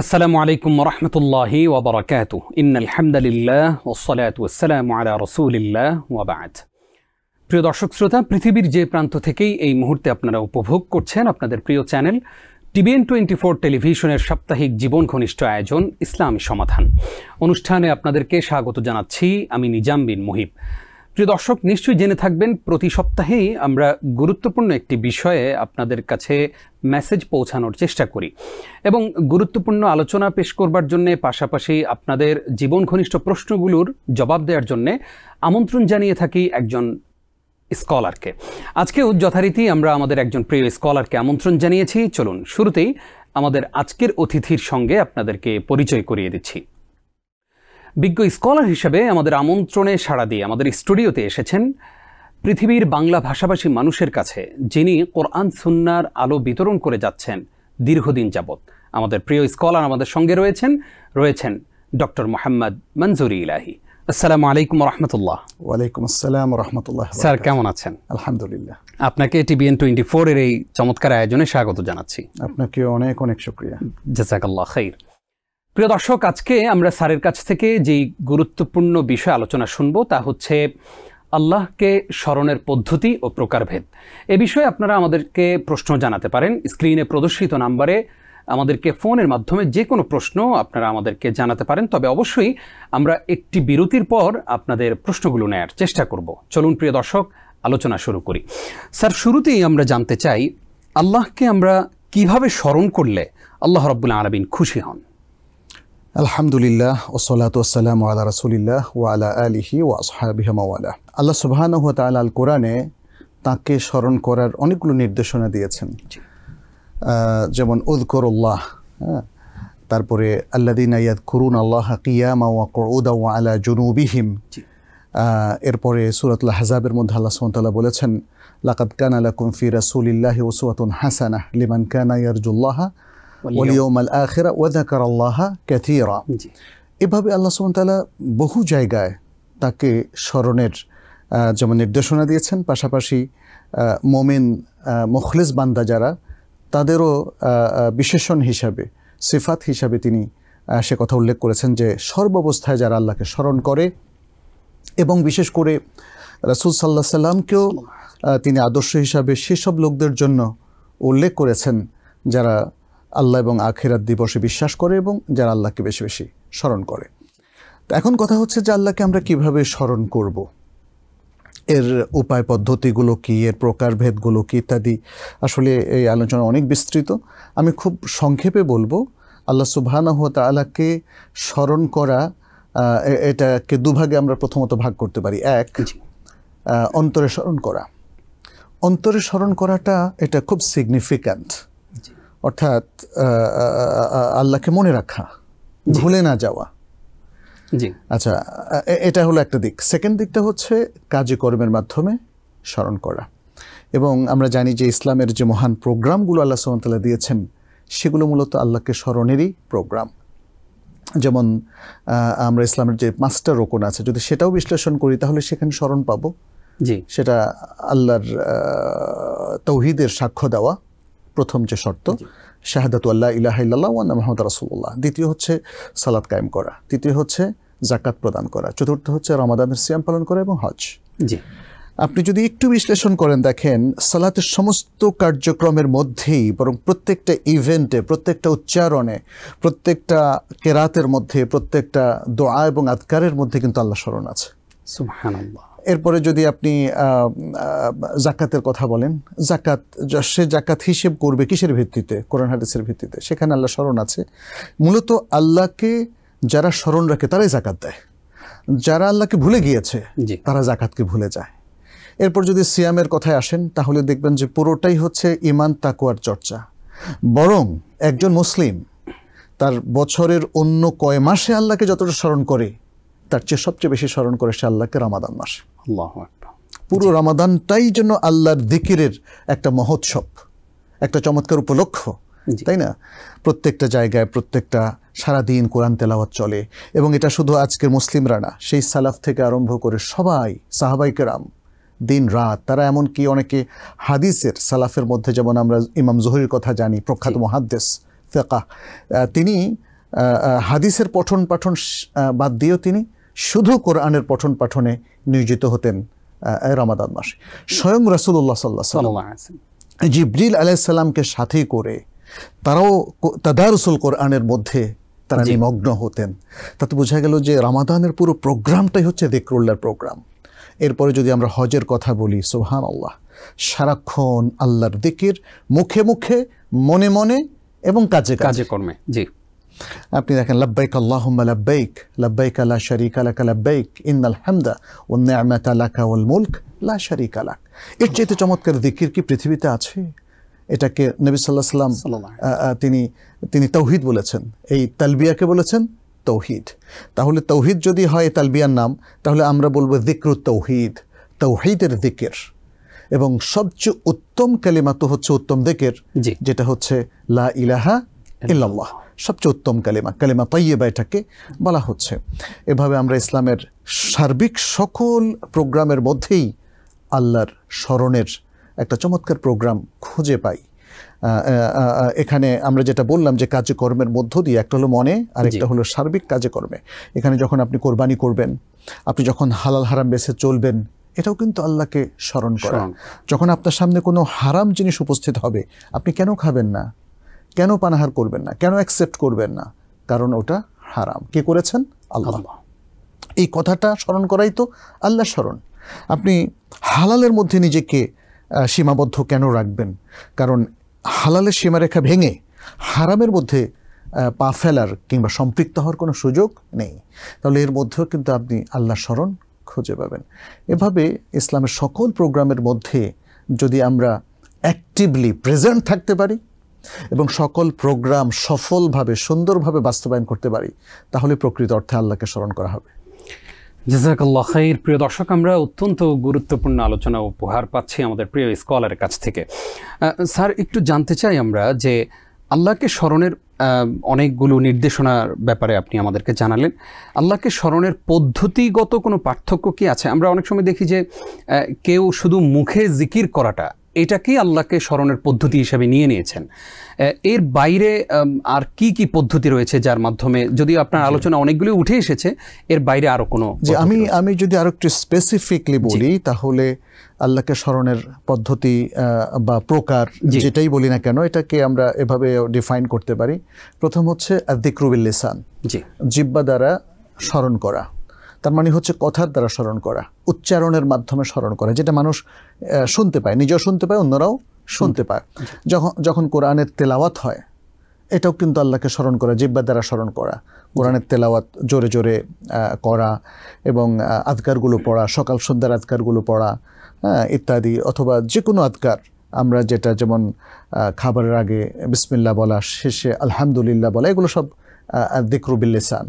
আসসালামু আলাইকুম ওরহমতুল্লাহি ওয়াবারাকাতুহু ইন্নাল হামদুলিল্লাহ ওয়াসসালাতু ওয়াসসালামু আলা রাসূলিল্লাহ ওয়া বা'দ। প্রিয় দর্শক শ্রোতা, পৃথিবীর যে প্রান্ত থেকেই এই মুহূর্তে আপনারা উপভোগ করছেন আপনাদের প্রিয় চ্যানেল TBN24 টেলিভিশনের সাপ্তাহিক জীবন ঘনিষ্ঠ আয়োজন ইসলামী সমাধান অনুষ্ঠানে আপনাদেরকে স্বাগত জানাচ্ছি আমি নিজাম বিন মুহিব। প্রিয় দর্শক, নিশ্চয়ই জেনে থাকবেন প্রতি সপ্তাহেই আমরা গুরুত্বপূর্ণ একটি বিষয়ে আপনাদের কাছে মেসেজ পৌঁছানোর চেষ্টা করি এবং গুরুত্বপূর্ণ আলোচনা পেশ করবার জন্য পাশাপাশি আপনাদের জীবন ঘনিষ্ঠ প্রশ্নগুলোর জবাব দেওয়ার জন্য আমন্ত্রণ জানিয়ে থাকি একজন স্কলারকে। আজকেও যথারীতি আমরা আমাদের একজন প্রিয় স্কলারকে আমন্ত্রণ জানিয়েছি। চলুন শুরুতেই আমাদের আজকের অতিথির সঙ্গে আপনাদেরকে পরিচয় করিয়ে দিচ্ছি। বিজ্ঞ স্কলার হিসেবে আমাদের আমন্ত্রণে সাড়া দিয়ে আমাদের স্টুডিওতে এসেছেন পৃথিবীর বাংলা ভাষাভাষী মানুষের কাছে যিনি কোরআন সুন্নাহর আলো বিতরণ করে যাচ্ছেন দীর্ঘদিন যাবৎ। আমাদের প্রিয় স্কলার আমাদের সঙ্গে রয়েছেন ডক্টর মোহাম্মদ মনজুর ইলাহি। আসসালামু আলাইকুম রহমতুল্লাহ। ওয়ালাইকুম আসসালাম রহমতুল্লাহ। স্যার কেমন আছেন? আলহামদুলিল্লাহ। আপনাকে TBN24 এর এই চমৎকার আয়োজনে স্বাগত জানাচ্ছি। আপনাকে অনেক অনেক শুকরিয়া। জাযাকাল্লাহ খাইর। প্রিয় দর্শক, আজকে আমরা স্যারের কাছ থেকে যেই গুরুত্বপূর্ণ বিষয় আলোচনা শুনবো তা হচ্ছে আল্লাহকে স্মরণের পদ্ধতি ও প্রকারভেদ। এ বিষয়ে আপনারা আমাদেরকে প্রশ্ন জানাতে পারেন। স্ক্রিনে প্রদর্শিত নাম্বারে আমাদেরকে ফোনের মাধ্যমে যে কোনো প্রশ্ন আপনারা আমাদেরকে জানাতে পারেন, তবে অবশ্যই আমরা একটি বিরতির পর আপনাদের প্রশ্নগুলো নেয়ার চেষ্টা করব। চলুন প্রিয় দর্শক, আলোচনা শুরু করি। স্যার, শুরুতেই আমরা জানতে চাই আল্লাহকে আমরা কিভাবে স্মরণ করলে আল্লাহ রাব্বুল আলামিন খুশি হন? আলহামদুলিল্লাহ ওয়াসসালাতু ওয়াসসালামু আলা রাসূলিল্লাহ ওয়া আলা আলিহি ওয়া আসহাবিহি ওয়া মাওয়ালা। আল্লাহ সুবহানাহু ওয়া তাআলা আল কোরআনে তাকে স্মরণ করার অনেকগুলো নির্দেশনা দিয়েছেন। যেমন উযকুরুল্লাহ, তারপরে আল্লাযীনা ইয়াযকুরুনা আল্লাহা কিয়ামান ওয়া কুউদান ওয়া আলা জুনুবিহিম। এরপরে সূরাতুল আহজাবের মধ্যে আল্লাহ সুবহানাহু ওয়া তাআলা বলেছেন লাকাদ কানা লাকুম ফি রাসূলিল্লাহি উসওয়াতুন হাসানাহ লিমান কানা ইয়ারজুল্লাহা ওয়াল ইয়াউমাল আখিরা ওয়া যাকারাল্লাহা কাসীরা। এভাবে আল্লাহ সুবহানাহু ওয়া তাআলা বহু জায়গায় তাকে স্মরণের যেমন নির্দেশনা দিয়েছেন, পাশাপাশি মুমিন মুখলিস বান্দা যারা তাদেরও বিশেষণ হিসাবে সিফাত হিসাবে তিনি সে কথা উল্লেখ করেছেন যে সর্বাবস্থায় যারা আল্লাহকে স্মরণ করে এবং বিশেষ করে রাসূল সাল্লাল্লাহু আলাইহি সাল্লামকেও তিনি আদর্শ হিসাবে সেসব লোকদের জন্য উল্লেখ করেছেন যারা আল্লাহ এবং আখিরাত দিবসে বিশ্বাস করে এবং যারা আল্লাহকে বেশি বেশি স্মরণ করে। তো এখন কথা হচ্ছে যে আল্লাহকে আমরা কিভাবে স্মরণ করব, এর উপায় পদ্ধতিগুলো কি, এর প্রকারভেদগুলো কি ইত্যাদি। আসলে এই আলোচনা অনেক বিস্তৃত। আমি খুব সংক্ষেপে বলবো, আল্লাহ সুবহানাহু ওয়া তাআলাকে স্মরণ করা এটাকে দুভাগে আমরা প্রথমত ভাগ করতে পারি। এক, অন্তরে স্মরণ করা। অন্তরে স্মরণ করাটা এটা খুব সিগনিফিক্যান্ট, অর্থাৎ আল্লাহকে মনে রাখা, ভুলে না যাওয়া। আচ্ছা, এটা হলো একটা দিক। সেকেন্ড দিকটা হচ্ছে কাজে কর্মের মাধ্যমে স্মরণ করা। এবং আমরা জানি যে ইসলামের যে মহান প্রোগ্রামগুলো আল্লাহ সুবহানাহু ওয়া তাআলা দিয়েছেন সেগুলো মূলত আল্লাহকে স্মরণেরই প্রোগ্রাম। যেমন আমরা ইসলামের যে 5টা রোকন আছে, যদি সেটাও বিশ্লেষণ করি তাহলে সেখানে স্মরণ পাবো। সেটা আল্লাহর তাওহীদের সাক্ষ্য দেওয়া, প্রথম যে শর্ত শাহাদাতু আল্লা ইলাহা ইল্লাল্লাহ ওয়া আন্না মুহাম্মাদুর রাসূলুল্লাহ। দ্বিতীয় হচ্ছে সালাত কায়েম করা। তৃতীয় হচ্ছে যাকাত প্রদান করা। চতুর্থ হচ্ছে রমাদানের সিয়াম পালন করা এবং হজ। আপনি যদি একটু বিশ্লেষণ করেন দেখেন সালাতের সমস্ত কার্যক্রমের মধ্যেই বরং প্রত্যেকটা ইভেন্টে, প্রত্যেকটা উচ্চারণে, প্রত্যেকটা কেরাতের মধ্যে, প্রত্যেকটা দোয়া এবং আদকারের মধ্যে কিন্তু আল্লাহ স্মরণ আছে। সুবহানাল্লাহ। এরপরে যদি আপনি যাকাতের কথা বলেন, সে যাকাত হিসেব করবে কিসের ভিত্তিতে? কোরআন হাদিসের ভিত্তিতে। সেখানে আল্লাহ স্মরণ আছে। মূলত আল্লাহকে যারা স্মরণ রাখে তারাই যাকাত দেয়। যারা আল্লাহকে ভুলে গিয়েছে তারা যাকাতকে ভুলে যায়। এরপর যদি সিয়ামের কথায় আসেন তাহলে দেখবেন যে পুরোটাই হচ্ছে ঈমান তাকওয়ার চর্চা। বরং একজন মুসলিম তার বছরের অন্য কয় মাসে আল্লাহকে যতটা স্মরণ করে তার চেয়ে সবচেয়ে বেশি স্মরণ করে সে আল্লাহকে রমাদান মাসে। আল্লাহু আকবার। পুরো রমাদানটাই জন্য আল্লাহর যিকিরের একটা মহোৎসব, একটা চমৎকার উপলক্ষ, তাই না? প্রত্যেকটা জায়গায় প্রত্যেকটা সারাদিন কোরআন তেলাওয়াত চলে এবং এটা শুধু আজকের মুসলিমরা না, সেই সালাফ থেকে আরম্ভ করে সবাই সাহাবায়ে কেরাম দিন রাত, তারা এমনকি অনেকে হাদিসের সালাফের মধ্যে যেমন আমরা ইমাম জুহরির কথা জানি, প্রখ্যাত মুহাদ্দিস, ফিকহ, তিনি হাদিসের পঠন পাঠন বাদ দিয়েও তিনি শুধু কোরআনের পঠন পাঠনে নিয়োজিত হতেন রমাদান মাসে। স্বয়ং রাসূলুল্লাহ সাল্লাল্লাহু আলাইহি ওয়াসাল্লাম জিবরিল আলাইহিস সালামকে সাথে করে তারাও তাদারুসুল কোরআনের মধ্যে তারা নিমগ্ন হতেন। তাতে বোঝা গেল যে রমাদানের পুরো প্রোগ্রামটাই হচ্ছে যিকরুল্লাহর প্রোগ্রাম। এরপরে যদি আমরা হজের কথা বলি, সুবহানাল্লাহ, সারাক্ষণ আল্লাহর যিকির, মুখে মুখে, মনে মনে এবং কাজে কাজে কর্মে। জি, আপনি দেখেন লাব্বাইক আল্লাহুম্মা লাব্বাইক, লাব্বাইক লা শারীকা লাক লাব্বাইক, ইন্নাল হামদা ওয়ান নি'মাতা লাকা ওয়াল মুলক লা শারীকা লাক। এর চাইতে চমৎকার যিকির কি পৃথিবীতে আছে? এটাকে নবী সাল্লাল্লাহু আলাইহি ওয়াসাল্লাম তিনি তাওহীদ বলেছেন, এই তালবিয়াকে বলেছেন তৌহিদ। তাহলে তৌহিদ যদি হয় তালবিয়ার নাম, তাহলে আমরা বলবো যিকরুত তৌহিদ, তৌহিদের যিকির। এবং সবচেয়ে উত্তম কালিমা তো হচ্ছে উত্তম যিকির, যেটা হচ্ছে লা ইলাহা ইল্লাল্লাহ, সবচেয়ে উত্তম কালিমা, কালিমা তাইয়্যিবা এটাকে বলা হচ্ছে। এভাবে আমরা ইসলামের সার্বিক সকল প্রোগ্রামের মধ্যেই আল্লাহর স্মরণের একটা চমৎকার প্রোগ্রাম খুঁজে পাই। এখানে আমরা যেটা বললাম যে কাজকর্মের মধ্য দিয়ে, একটা হলো মনে আর একটা হলো সার্বিক কাজকর্মে। এখানে যখন আপনি কোরবানি করবেন, আপনি যখন হালাল হারাম বেছে চলবেন, এটাও কিন্তু আল্লাহকে স্মরণ করা। যখন আপনার সামনে কোনো হারাম জিনিস উপস্থিত হবে, আপনি কেন খাবেন না, কেন পানাহার করবেন না, কেন অ্যাকসেপ্ট করবেন না? কারণ ওটা হারাম। কে করেছেন? আল্লাহ। এই কথাটা স্মরণ করাই তো আল্লাহ স্মরণ। আপনি হালালের মধ্যে নিজেকে সীমাবদ্ধ কেন রাখবেন? কারণ হালালের সীমারেখা ভেঙে হারামের মধ্যে পা ফেলার কিংবা সম্পৃক্ত হওয়ার কোনো সুযোগ নেই। তাহলে এর মধ্যেও কিন্তু আপনি আল্লাহ স্মরণ খুঁজে পাবেন। এভাবে ইসলামের সকল প্রোগ্রামের মধ্যে যদি আমরা অ্যাক্টিভলি প্রেজেন্ট থাকতে পারি এবং সকল প্রোগ্রাম সফলভাবে সুন্দরভাবে বাস্তবায়ন করতে পারি, তাহলে প্রকৃত অর্থে আল্লাহকে স্মরণ করা হবে। জাযাকাল্লাহ খাইর। প্রিয় দর্শক, আমরা অত্যন্ত গুরুত্বপূর্ণ আলোচনা উপহার পাচ্ছি আমাদের প্রিয় স্কলারের কাছ থেকে। স্যার, একটু জানতে চাই আমরা যে আল্লাহকে স্মরণের অনেকগুলো নির্দেশনার ব্যাপারে আপনি আমাদেরকে জানালেন। আল্লাহকে স্মরণের পদ্ধতিগত কোনো পার্থক্য কি আছে? আমরা অনেক সময় দেখি যে কেউ শুধু মুখে জিকির করাটা, এটাকেই আল্লাহকে স্মরণের পদ্ধতি হিসাবে নিয়ে নিয়েছেন। এর বাইরে আর কি কি পদ্ধতি রয়েছে যার মাধ্যমে, যদিও আপনার আলোচনা অনেকগুলো উঠে এসেছে, এর বাইরে আরো কোনো? যে আমি যদি আরো একটু স্পেসিফিকলি বলি, তাহলে আল্লাহকে স্মরণের পদ্ধতি বা প্রকার যেটাই বলি না কেন, এটাকে আমরা এভাবে ডিফাইন করতে পারি। প্রথম হচ্ছে যিকরু বিল লিসান, জিহ্বা দ্বারা স্মরণ করা। তার মানে হচ্ছে কথার দ্বারা স্মরণ করা, উচ্চারণের মাধ্যমে স্মরণ করা, যেটা মানুষ শুনতে পায়, নিজেও শুনতে পায়, অন্যরাও শুনতে পায়। যখন কোরআনের তেলাওয়াত হয়, এটাও কিন্তু আল্লাহকে স্মরণ করা, জিহ্বা দ্বারা স্মরণ করা। কোরআনের তেলাওয়াত জোরে জোরে করা এবং আজকারগুলো পড়া, সকাল সন্ধ্যার আজকারগুলো পড়া, ইত্যাদি, অথবা যে কোনো আজকার আমরা যেটা, যেমন খাবারের আগে বিসমিল্লাহ বলা, শেষে আলহামদুলিল্লাহ বলা, এগুলো সব যিকরু বিল লিসান,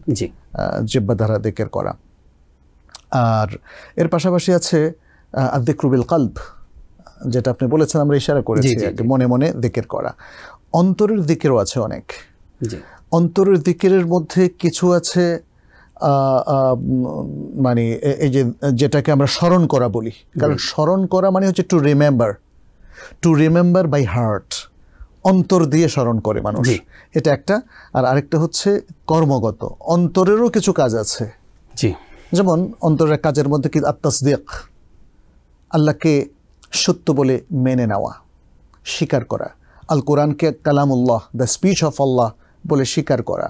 জিহ্বা দ্বারা যিকির করা। আর এর পাশাপাশি আছে যিকরু বিল কলব, যেটা আপনি বলেছেন, আমরা ইশারা করেছি, মনে মনে যিকির করা। অন্তরের যিকিরও আছে অনেক। অন্তরের যিকিরের মধ্যে কিছু আছে মানে এই যেটাকে আমরা স্মরণ করা বলি, কারণ স্মরণ করা মানে হচ্ছে টু রিমেম্বার বাই হার্ট, অন্তর দিয়ে স্মরণ করে মানুষ, এটা একটা। আর আরেকটা হচ্ছে কর্মগত, অন্তরেরও কিছু কাজ আছে। যেমন অন্তরের কাজের মধ্যে কি আত-তাসদীক, আল্লাহকে সত্য বলে মেনে নেওয়া, স্বীকার করা। আল কোরআনকে কালামুল্লাহ, দ্য স্পিচ অফ আল্লাহ বলে স্বীকার করা।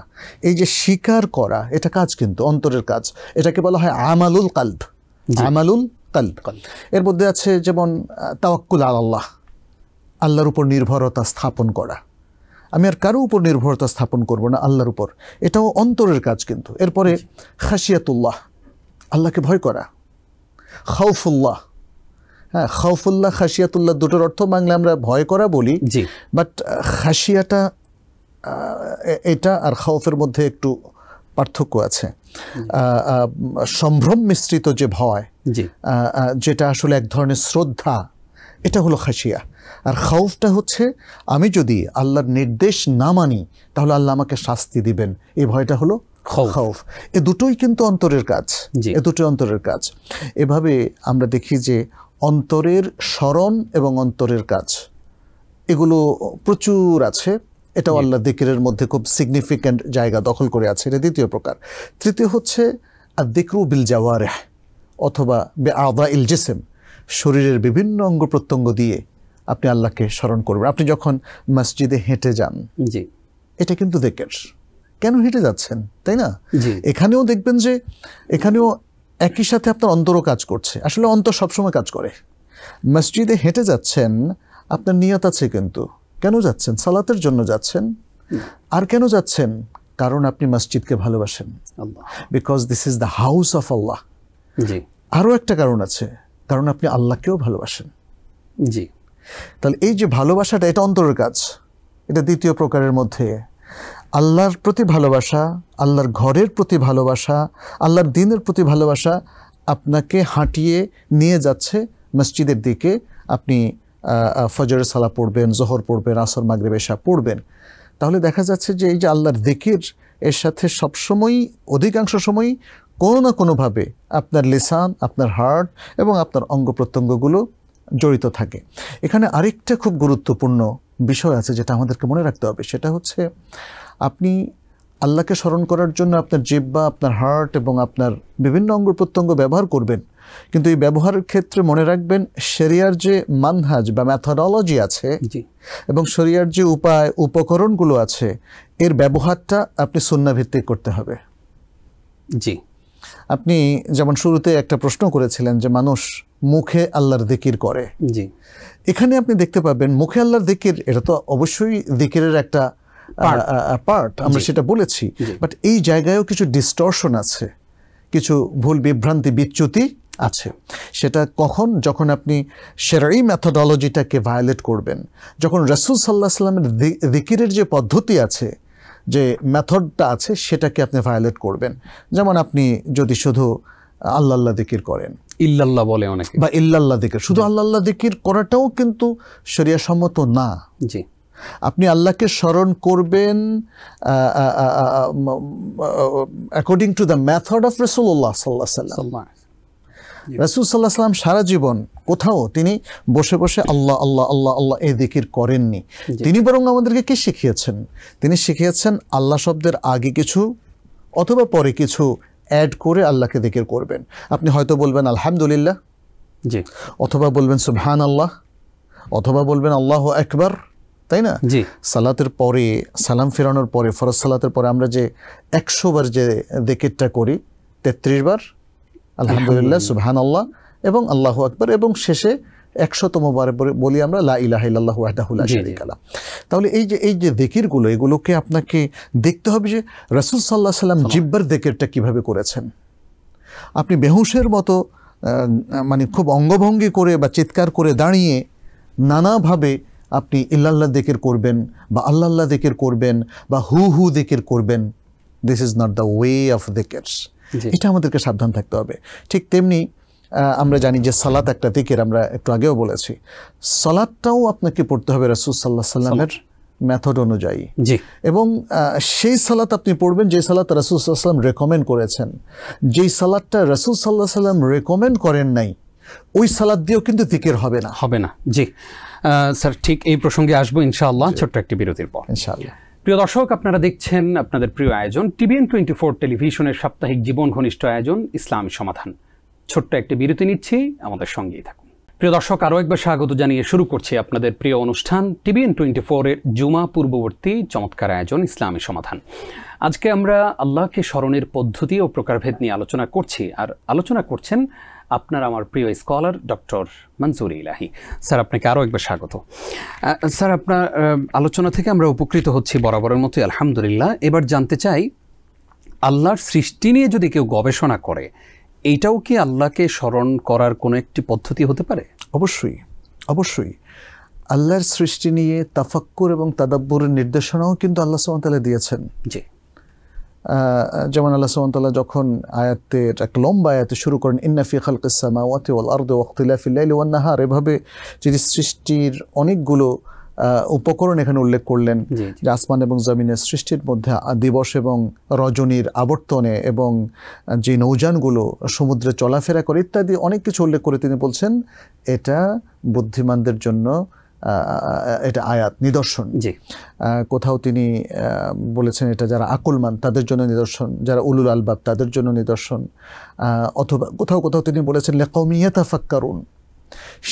এই যে স্বীকার করা, এটা কাজ, কিন্তু অন্তরের কাজ। এটাকে বলা হয় আমালুল কলব, আমালুল কলব। এর মধ্যে আছে যেমন তাওয়াক্কুল আলাল্লাহ, আল্লাহর উপর নির্ভরতা স্থাপন করা। আমি আর কারো উপর নির্ভরতা স্থাপন করব না, আল্লাহর উপর, এটাও অন্তরের কাজ কিন্তু। এরপরে খাশিয়াতুল্লাহ, আল্লাহকে ভয় করা। খাউফুল্লাহ, হ্যাঁ, খাউফুল্লাহ, খাশিয়াতুল্লাহ দুটোর অর্থ বাংলা আমরা ভয় করা বলি, বাট খাশিয়াটা, এটা আর খাউফের মধ্যে একটু পার্থক্য আছে। সম্ভ্রম মিশ্রিত যে ভয়, যেটা আসলে এক ধরনের শ্রদ্ধা, এটা হলো খাশিয়া। আর খাউফটা হচ্ছে আমি যদি আল্লাহর নির্দেশ না মানি তাহলে আল্লাহ আমাকে শাস্তি দিবেন, এই ভয়টা হলো খাউফ। এ দুটোই কিন্তু অন্তরের কাজ, এ দুটোই অন্তরের কাজ। এভাবে আমরা দেখি যে অন্তরের স্মরণ এবং অন্তরের কাজ, এগুলো প্রচুর আছে। এটাও আল্লাহ দিকরের মধ্যে খুব সিগনিফিক্যান্ট জায়গা দখল করে আছে, এটা দ্বিতীয় প্রকার। তৃতীয় হচ্ছে আদ-যিকরু বিল জাওয়ারিহ অথবা বিআযাইল জিসম, শরীরের বিভিন্ন অঙ্গ প্রত্যঙ্গ দিয়ে আপনি আল্লাহকে স্মরণ করবেন। আপনি যখন মসজিদে হেঁটে যান, জি, এটা কিন্তু যিকর। কেন হেঁটে যাচ্ছেন, তাই না? জি, এখানেও দেখবেন যে এখানেও একই সাথে আপনার অন্তরও কাজ করছে। আসলে অন্তর সবসময় কাজ করে। মসজিদে হেঁটে যাচ্ছেন, আপনার নিয়ত আছে, কিন্তু কেন যাচ্ছেন? সালাতের জন্য যাচ্ছেন। আর কেন যাচ্ছেন? কারণ আপনি মসজিদকে ভালোবাসেন, আল্লাহ, because this is the house of আল্লাহ। জি, আরও একটা কারণ আছে, কারণ আপনি আল্লাহকেও ভালোবাসেন। জি, তাহলে এই যে ভালোবাসাটা, এটা অন্তরের কাজ। এটা দ্বিতীয় প্রকারের মধ্যে আল্লাহর প্রতি ভালোবাসা, আল্লাহর ঘরের প্রতি ভালোবাসা, আল্লাহর দ্বীনের প্রতি ভালোবাসা আপনাকে হাঁটিয়ে নিয়ে যাচ্ছে মসজিদের দিকে। আপনি ফজরের সালাত পড়বেন, জোহর পড়বেন, আসর, মাগরিব, এশা পড়বেন। তাহলে দেখা যাচ্ছে যে এই যে আল্লাহর যিকির, এর সাথে সবসময়ই, অধিকাংশ সময়ই কোনো না কোনোভাবে আপনার লিসান, আপনার হার্ট এবং আপনার অঙ্গ প্রত্যঙ্গগুলো জড়িত থাকে। এখানে আরেকটা খুব গুরুত্বপূর্ণ বিষয় আছে যেটা আমাদেরকে মনে রাখতে হবে, সেটা হচ্ছে আপনি আল্লাহকে স্মরণ করার জন্য আপনার জিহ্বা, আপনার হার্ট এবং আপনার বিভিন্ন অঙ্গ প্রত্যঙ্গ ব্যবহার করবেন, কিন্তু এই ব্যবহারের ক্ষেত্রে মনে রাখবেন শরিয়ার যে মানহাজ বা মেথোডোলজি আছে জি, এবং শরিয়ার যে উপায়, উপকরণগুলো আছে, এর ব্যবহারটা আপনি সুন্নাহ ভিত্তিক করতে হবে। জি, আপনি যেমন শুরুতে একটা প্রশ্ন করেছিলেন যে মানুষ মুখে আল্লাহর যিকির করে, জি, এখানে আপনি দেখতে পাবেন মুখে আল্লাহর যিকির, এটা তো অবশ্যই যিকিরের একটা পার্ট, আমরা সেটা বলেছি। বাট এই জায়গায়ও কিছু ডিস্টরশন আছে, কিছু ভুল বিভ্রান্তি, বিচ্যুতি আছে। সেটা কখন? যখন আপনি শরঈ মেথোডোলজিটাকে ভায়োলেট করবেন, যখন রাসূল সাল্লাল্লাহু আলাইহি ওয়াসাল্লামের যিকিরের যে পদ্ধতি আছে, যে মেথডটা আছে, সেটাকে আপনি ভায়োলেট করবেন। যেমন আপনি যদি শুধু আল্লাহ আল্লাহ যিকির করেন, ইল্লাল্লাহ বলে অনেকে, বা ইল্লাল্লাহ যিকির, শুধু আল্লাহ আল্লাহ যিকির করাটাও কিন্তু শরিয়া সম্মত না। জি, আপনি আল্লাহকে স্মরণ করবেন according to the method of রাসূলুল্লাহ সাল্লাল্লাহু আলাইহি ওয়াসাল্লাম। সাল্লাল্লাহু রাসূল সাল্লাল্লাহু আলাইহি ওয়াসাল্লাম সারা জীবন কোথাও তিনি বসে বসে আল্লাহ আল্লাহ আল্লাহ আল্লাহ এই যিকির করেননি। তিনি বরং আমাদেরকে কি শিখিয়েছেন? তিনি শিখিয়েছেন আল্লাহ শব্দের আগে কিছু অথবা পরে কিছু অ্যাড করে আল্লাহকে যিকির করবেন। আপনি হয়তো বলবেন আলহামদুলিল্লাহ, জি, অথবা বলবেন সুবহানাল্লাহ, অথবা বলবেন আল্লাহু আকবার, তাই না? জি, সালাতের পরে, সালাম ফেরানোর পরে, ফরজ সালাতের পরে আমরা যে 100 বার যে যিকিরটা করি, 33 বার আলহামদুলিল্লাহ, সুবহানাল্লাহ এবং আল্লাহু আকবার, এবং শেষে 100তম বার বলি আমরা লা ইলাহা ইল্লাল্লাহু ওয়াহদাহু লা শারীকা লাহ। তাহলে এই যে যিকিরগুলো, এগুলোকে আপনাকে দেখতে হবে যে রাসূল সাল্লাল্লাহু আলাইহি ওয়াসাল্লাম জিহ্বার যিকিরটা কিভাবে করেছেন। আপনি বেহুশের মতো মানে খুব অঙ্গভঙ্গি করে বা চিৎকার করে দাঁড়িয়ে নানাভাবে আপনি ইল্লাল্লাহ যিকির করবেন বা আল্লাহ আল্লাহ যিকির করবেন বা হু হু যিকির করবেন, this is not the way of যিকির। এটা আমাদেরকে সাবধান থাকতে হবে। ঠিক তেমনি আমরা জানি যে সালাত একটা যিকির, আমরা একটু আগেও বলেছি। সালাতটাও আপনাকে পড়তে হবে রাসূল সাল্লাল্লাহু আলাইহি ওয়াসাল্লামের মেথড অনুযায়ী, জি, এবং সেই সালাত আপনি পড়বেন যে সালাত রাসূল সাল্লাল্লাহু আলাইহি ওয়াসাল্লাম রেকমেন্ড করেছেন। যেই সালাতটা রাসূল সাল্লাল্লাহু আলাইহি ওয়াসাল্লাম রেকমেন্ড করেন নাই, ওই সালাত দিয়েও কিন্তু যিকির হবে না, হবে না। জি স্যার, ঠিক এই প্রসঙ্গে আসবো ইনশাআল্লাহ ছোট্ট একটি বিরতির পর। ইনশাআল্লাহ। প্রিয় দর্শক, আপনারা দেখছেন আপনাদের প্রিয় আয়োজন TVN 24 টেলিভিশনের সাপ্তাহিক জীবন ঘনিষ্ঠ আয়োজন ইসলামী সমাধান। ছোট্ট একটি বিরতি নিচ্ছি, আমাদের সঙ্গেই থাকুন। প্রিয় দর্শক, আরও একবার স্বাগত জানিয়ে শুরু করছি আপনাদের প্রিয় অনুষ্ঠান TVN 24 এর জুমা পূর্ববর্তী চমৎকার আয়োজন ইসলামী সমাধান। আজকে আমরা আল্লাহকে স্মরণের পদ্ধতি ও প্রকারভেদ নিয়ে আলোচনা করছি, আর আলোচনা করছেন আপনার আমার প্রিয় স্কলার ডক্টর মনজুর ইলাহি। স্যার, আপনাকে আরও একবার স্বাগত। স্যার, আপনার আলোচনা থেকে আমরা উপকৃত হচ্ছি বরাবরের মতোই, আলহামদুলিল্লাহ। এবার জানতে চাই, আল্লাহর সৃষ্টি নিয়ে যদি কেউ গবেষণা করে, এইটাও কি আল্লাহকে স্মরণ করার কোনো একটি পদ্ধতি হতে পারে? অবশ্যই, অবশ্যই। আল্লাহর সৃষ্টি নিয়ে তাফাক্কুর এবং তাদাব্বুরের নির্দেশনাও কিন্তু আল্লাহ সুবহানাহু ওয়া তাআলা দিয়েছেন। জি, যেমন আল্লাহ সুবহানাহু ওয়া তাআলা যখন আয়াতের এক লম্বা আয়াতে শুরু করেন, ইন্না ফি খালকিস সামাওয়াতি ওয়াল আরদি ওয়া ইখতিলাফিল লাইলি ওয়ান নাহার, এভাবে যিনি সৃষ্টির অনেকগুলো উপকরণ এখানে উল্লেখ করলেন, যে আসমান এবং জমিনের সৃষ্টির মধ্যে দিবস এবং রজনীর আবর্তনে এবং যে নৌযানগুলো সমুদ্রে চলাফেরা করে ইত্যাদি অনেক কিছু উল্লেখ করে তিনি বলছেন এটা বুদ্ধিমানদের জন্য এটা আয়াত, নিদর্শন। জি, কোথাও তিনি বলেছেন এটা যারা আকলমান তাদের জন্য নিদর্শন, যারা উলুল আলবাব তাদের জন্য নিদর্শন। অথবা কোথাও কোথাও তিনি বলেছেন লিকাউমিন ইয়াতাফাক্কারুন,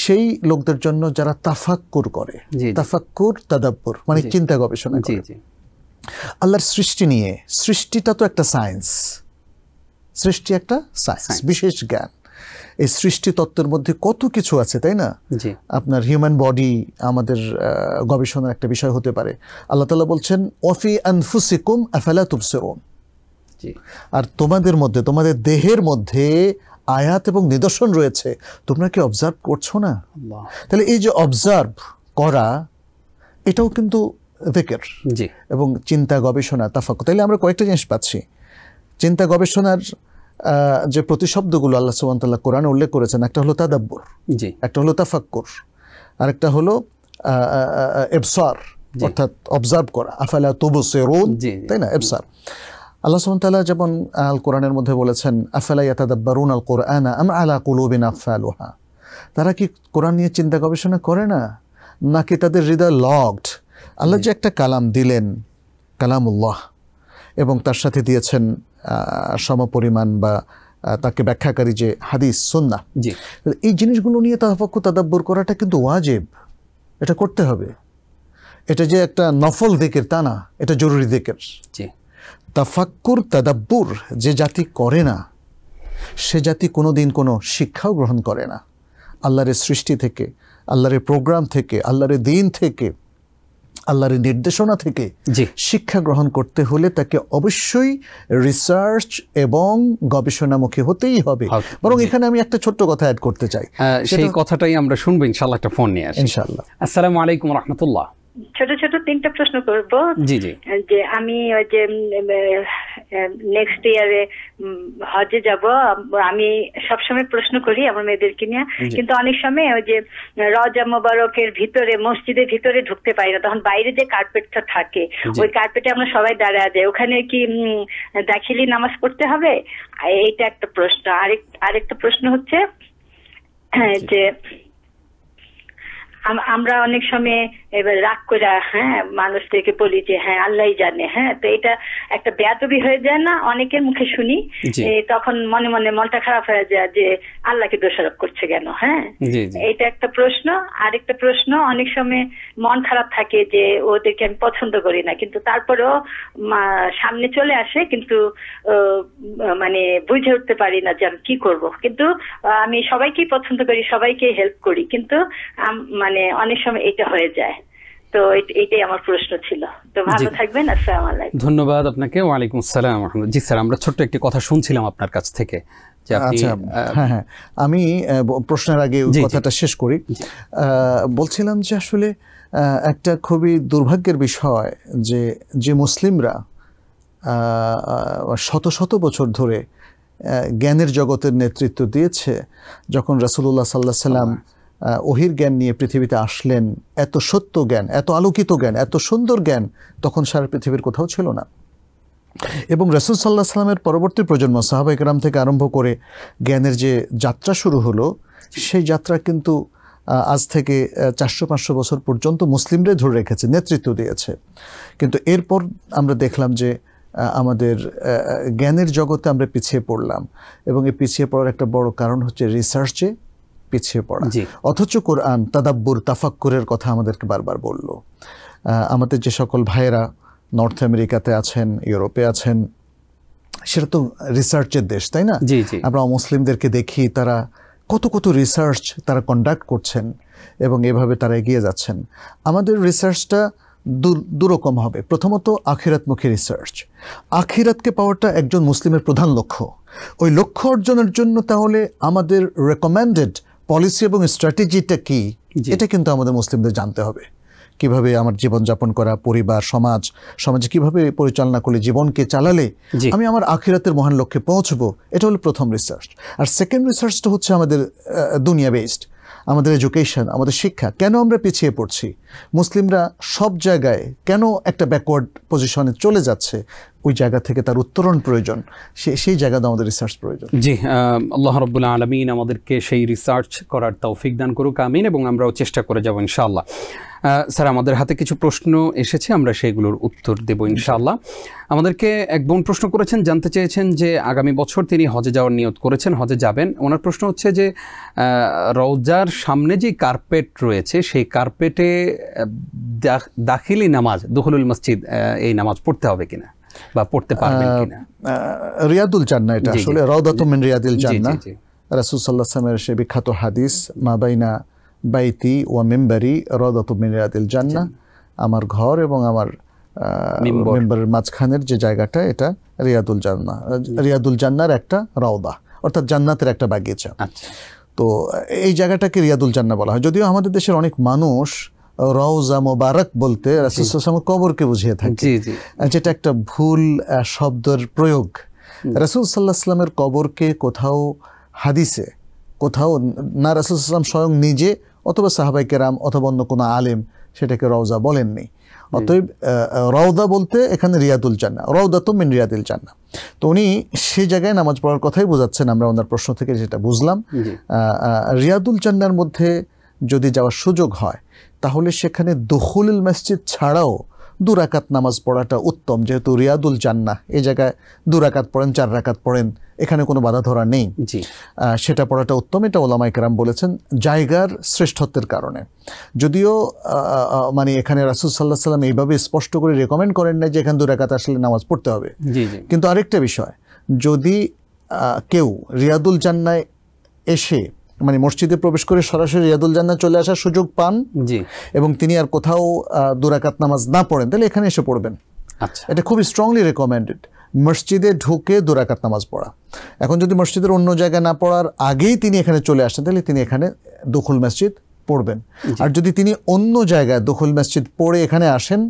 সেই লোকদের জন্য যারা তাফাক্কুর করে। তাফাক্কুর, তাদাব্বুর মানে চিন্তা গবেষণা করে। আল্লাহর সৃষ্টি নিয়ে, সৃষ্টিটা তো একটা সায়েন্স, সৃষ্টি একটা সায়েন্স, বিশেষ জ্ঞান। এই সৃষ্টি তত্ত্বের মধ্যে কত কিছু আছে, তাই না? আপনার হিউম্যান বডি আমাদের গবেষণার একটা বিষয় হতে পারে। আল্লাহ তাআলা বলছেন ওয়াফি আনফুসিকুম আফালা তুবসিরুন, আর তোমাদের মধ্যে, তোমাদের দেহের মধ্যে আয়াত এবং নিদর্শন রয়েছে, তোমরা কি অবজার্ভ করছো না? তাহলে এই যে অবজার্ভ করা, এটাও কিন্তু যিকির এবং চিন্তা গবেষণা, তাফাক্কুর। তাইলে আমরা কয়েকটা জিনিস পাচ্ছি। চিন্তা গবেষণার যে প্রতিশব্দগুলো আল্লাহ সুবহানাহু ওয়া তাআলা কোরআনে উল্লেখ করেছেন, একটা হলো তাদাব্বুর, একটা হলো তাফাক্কুর, আর একটা হলো ইবসার, অর্থাৎ অবজার্ভ করা। আফালা তুবসিরুন, তাই না? ইবসার। আল্লাহ সুবহানাহু ওয়া তাআলা যেমন আল কোরআনের মধ্যে বলেছেন আফালা ইয়াতাদাব্বারুনা আল কুরআনা আম আলা কুলুবিন আকফালুহা, তারা কি কোরআন নিয়ে চিন্তা গবেষণা করে না, নাকি তাদের হৃদয় লকড? আল্লাহ যে একটা কালাম দিলেন, কালামুল্লাহ, এবং তার সাথে দিয়েছেন সমপরিমাণ বা তাকে ব্যাখ্যাকারী যে হাদিস, সুন্নাহ, এই জিনিসগুলো নিয়ে তাফাক্কুর তাদাব্বুর করাটা কিন্তু ওয়াজিব, এটা করতে হবে। এটা যে একটা নফল যিকির তা না, এটা জরুরি যিকির। তাফাক্কুর তাদাব্বুর যে জাতি করে না, সে জাতি কোনোদিন কোনো শিক্ষাও গ্রহণ করে না। আল্লাহর সৃষ্টি থেকে, আল্লাহর প্রোগ্রাম থেকে, আল্লাহর দিন থেকে, আল্লাহর নির্দেশনা থেকে শিক্ষা গ্রহণ করতে হলে তাকে অবশ্যই রিসার্চ এবং গবেষণামুখী হতেই হবে। বরং এখানে আমি একটা ছোট্ট কথা অ্যাড করতে চাই, সেই কথাটাই আমরা শুনবো ইনশাআল্লাহ। একটা ফোন নিয়ে আসি ইনশাআল্লাহ। আসসালামু আলাইকুম ওয়া রাহমাতুল্লাহ। ছোট ছোট তিনটা প্রশ্ন করব। যে আমি ওই যে নেক্সট ইয়ারে হজে যাব, আমি সবসময় প্রশ্ন করি আমার মেয়েদেরকে নিয়ে, কিন্তু অনেক সময় ওই যে রওজা মোবারকের ভিতরে, মসজিদের ভিতরে ঢুকতে পারি না, তখন বাইরে যে কার্পেটটা থাকে ওই কার্পেটে আমরা সবাই দাঁড়ায় যাই, ওখানে কি দাখিলি নামাজ পড়তে হবে? এইটা একটা প্রশ্ন। আরেকটা প্রশ্ন হচ্ছে যে আমরা অনেক সময় এবার রাগ করে মানুষদেরকে বলি যে হ্যাঁ আল্লাহই জানে, তো এটা একটা বেয়াদবি হয়ে যায় না? অনেকের মুখে শুনি, তখন মনে মনে মনটা খারাপ হয়ে যায় যে আল্লাহকে দোষারোপ করছে কেন। এটা একটা প্রশ্ন। আরেকটা প্রশ্ন, অনেক সময় মন খারাপ থাকে যে ওদেরকে আমি পছন্দ করি না, কিন্তু তারপরেও সামনে চলে আসে, কিন্তু মানে বুঝে উঠতে পারি না যে আমি কি করব। কিন্তু আমি সবাইকেই পছন্দ করি, সবাইকে হেল্প করি, কিন্তু মানে অনেক সময় এটা হয়ে যায়। তো এটাই আমার প্রশ্ন ছিল। তো ভালো থাকবেন। আসসালামু আলাইকুম। ধন্যবাদ আপনাকে। ওয়া আলাইকুম আসসালাম। জি স্যার, আমরা ছোট্ট একটি কথা শুনছিলাম আপনার কাছ থেকে। আচ্ছা, হ্যাঁ, আমি প্রশ্নের আগে কথাটা শেষ করি। বলছিলাম যে আসলে একটা খুবই দুর্ভাগ্যের বিষয় যে মুসলিমরা শত শত বছর ধরে জ্ঞানের জগতের নেতৃত্ব দিয়েছে, যখন রাসূলুল্লাহ সাল্লাল্লাহু আলাইহি সাল্লাম ওহির জ্ঞান নিয়ে পৃথিবীতে আসলেন, এত সত্য জ্ঞান, এত আলোকিত জ্ঞান, এত সুন্দর জ্ঞান তখন সারা পৃথিবীর কোথাও ছিল না। এবং রাসূল সাল্লাল্লাহু আলাইহি সাল্লামের পরবর্তী প্রজন্ম সাহাবায়ে কেরাম থেকে আরম্ভ করে জ্ঞানের যে যাত্রা শুরু হলো, সেই যাত্রা কিন্তু আজ থেকে 400-500 বছর পর্যন্ত মুসলিমরাই ধরে রেখেছে, নেতৃত্ব দিয়েছে। কিন্তু এরপর আমরা দেখলাম যে আমাদের জ্ঞানের জগতে আমরা পিছিয়ে পড়লাম, এবং এই পিছিয়ে পড়ার একটা বড় কারণ হচ্ছে রিসার্চে পিছিয়ে পড়া। অথচ কোরআন তাদাব্বুর, তাফাক্কুরের কথা আমাদেরকে বারবার বলল। আমাদের যে সকল ভাইয়েরা নর্থ আমেরিকাতে আছেন, ইউরোপে আছেন, সেটা তো রিসার্চের দেশ, তাই না? আমরা মুসলিমদেরকে দেখি তারা কত কত রিসার্চ তারা কন্ডাক্ট করছেন, এবং এভাবে তারা এগিয়ে যাচ্ছেন। আমাদের রিসার্চটা দুরকম হবে। প্রথমত আখিরাতমুখী রিসার্চ। আখিরাতকে পাওয়াটা একজন মুসলিমের প্রধান লক্ষ্য। ওই লক্ষ্য অর্জনের জন্য তাহলে আমাদের রেকমেন্ডেড পলিসি এবং স্ট্র্যাটেজিটা কি, এটা কিন্তু আমাদের মুসলিমদের জানতে হবে। কিভাবে আমার জীবনযাপন করা, পরিবার, সমাজে কিভাবে পরিচালনা করলে, জীবনকে চালালে আমি আমার আখিরাতের মহান লক্ষ্যে পৌঁছবো, এটা হলো প্রথম রিসার্চ। আর সেকেন্ড রিসার্চটা হচ্ছে আমাদের দুনিয়া বেসড, আমাদের এডুকেশন, আমাদের শিক্ষা। কেন আমরা পিছিয়ে পড়ছি? মুসলিমরা সব জায়গায় কেন একটা ব্যাকওয়ার্ড পজিশনে চলে যাচ্ছে? ওই জায়গা থেকে তার উত্তরণ প্রয়োজন, সেই জায়গাতে আমাদের রিসার্চ প্রয়োজন। জি, আল্লাহ রাব্বুল আলামিন আমাদেরকে সেই রিসার্চ করার তৌফিক দান করুক, আমিন, এবং আমরাও চেষ্টা করে যাব ইনশাআল্লাহ। স্যার, আমাদের হাতে কিছু প্রশ্ন এসেছে, আমরা সেগুলোর উত্তর দেব ইনশাআল্লাহ। আমাদেরকে এক বোন প্রশ্ন করেছেন, জানতে চেয়েছেন যে আগামী বছর তিনি হজে যাওয়ার নিয়ত করেছেন, হজে যাবেন। ওনার প্রশ্ন হচ্ছে যে রওজার সামনে যে কার্পেট রয়েছে সেই কার্পেটে দাখিলি নামাজ, দুখুলুল মসজিদ, এই নামাজ পড়তে হবে কিনা বা পড়তে পারবেন কিনা? রিয়াদুল জান্নাহ, এটা আসলে রাউদাতুম মিন রিয়াদিল জান্নাহ। রাসূল সাল্লাল্লাহু আলাইহি ওয়াসাল্লামের সেই বিখ্যাত হাদিস, মা বাইনা বাইতি ওয়া মিম্বারি রাউদাতুম মিন রিয়াদিল জান্নাহ, আমার ঘর এবং আমার মিম্বারের মাঝখানের যে জায়গাটা, এটা রিয়াদুল জান্নাহ, রিয়াদুল জান্নাহর একটা রাউদা, অর্থাৎ জান্নাতের একটা বাগিচা। তো এই জায়গাটাকে রিয়াদুল জান্নাহ বলা হয়। যদিও আমাদের দেশের অনেক মানুষ রওজা মোবারক বলতে রাসূল সাল্লাল্লাহু আলাইহি ওয়াসাল্লামের কবরকে বুঝিয়ে থাকে, যেটা একটা ভুল শব্দের প্রয়োগ। রাসূল সাল্লাল্লাহু আলাইহি ওয়াসাল্লামের কবরকে কোথাও হাদিসে, কোথাও না রাসূল সাল্লাল্লাহু আলাইহি ওয়াসাল্লাম স্বয়ং নিজে অথবা সাহাবায়ে কেরাম অথবা অন্য কোনো আলেম সেটাকে রওজা বলেননি। অতএব রওদা বলতে এখানে রিয়াদুল জান্নাহ, রাউদাতুম মিন রিয়াদিল জান্নাহ। তো উনি সেই জায়গায় নামাজ পড়ার কথাই বোঝাচ্ছেন, আমরা ওনার প্রশ্ন থেকে যেটা বুঝলাম। রিয়াদুল জান্নাহর মধ্যে যদি যাওয়ার সুযোগ হয় তাহলে সেখানে দুখুলুল মসজিদ ছাড়াও 2 রাকাত নামাজ পড়াটা উত্তম, যেহেতু রিয়াদুল জান্নাহ, এই জায়গায় 2 রাকাত পড়েন, 4 রাকাত পড়েন, এখানে কোনো বাধা ধরা নেই, সেটা পড়াটা উত্তম। এটা ওলামায়ে কেরাম বলেছেন জায়গার শ্রেষ্ঠত্বের কারণে। যদিও মানে এখানে রাসূল সাল্লাল্লাহু আলাইহি ওয়াসাল্লাম এইভাবে স্পষ্ট করে রেকমেন্ড করেন না যে এখানে 2 রাকাত আসলে নামাজ পড়তে হবে। কিন্তু আরেকটা বিষয়, যদি কেউ রিয়াদুল জান্নাহ এসে মানে মসজিদে প্রবেশ করে সরাসরি রিয়াদুল জান্নাহ চলে আসার সুযোগ পান এবং তিনি আর কোথাও 2 রাকাত নামাজ না পড়েন, তাহলে এখানে এসে পড়বেন। এটা খুবই স্ট্রংলি রেকমেন্ডেড, মসজিদে ঢুকে 2 রাকাত নামাজ পড়া। এখন যদি মসজিদের অন্য জায়গায় না পড়ার আগেই তিনি এখানে চলে আসেন, তাহলে তিনি এখানে দুখুল মসজিদ পড়বেন। আর যদি তিনি অন্য জায়গায় দুখুল মসজিদ পড়ে এখানে আসেন,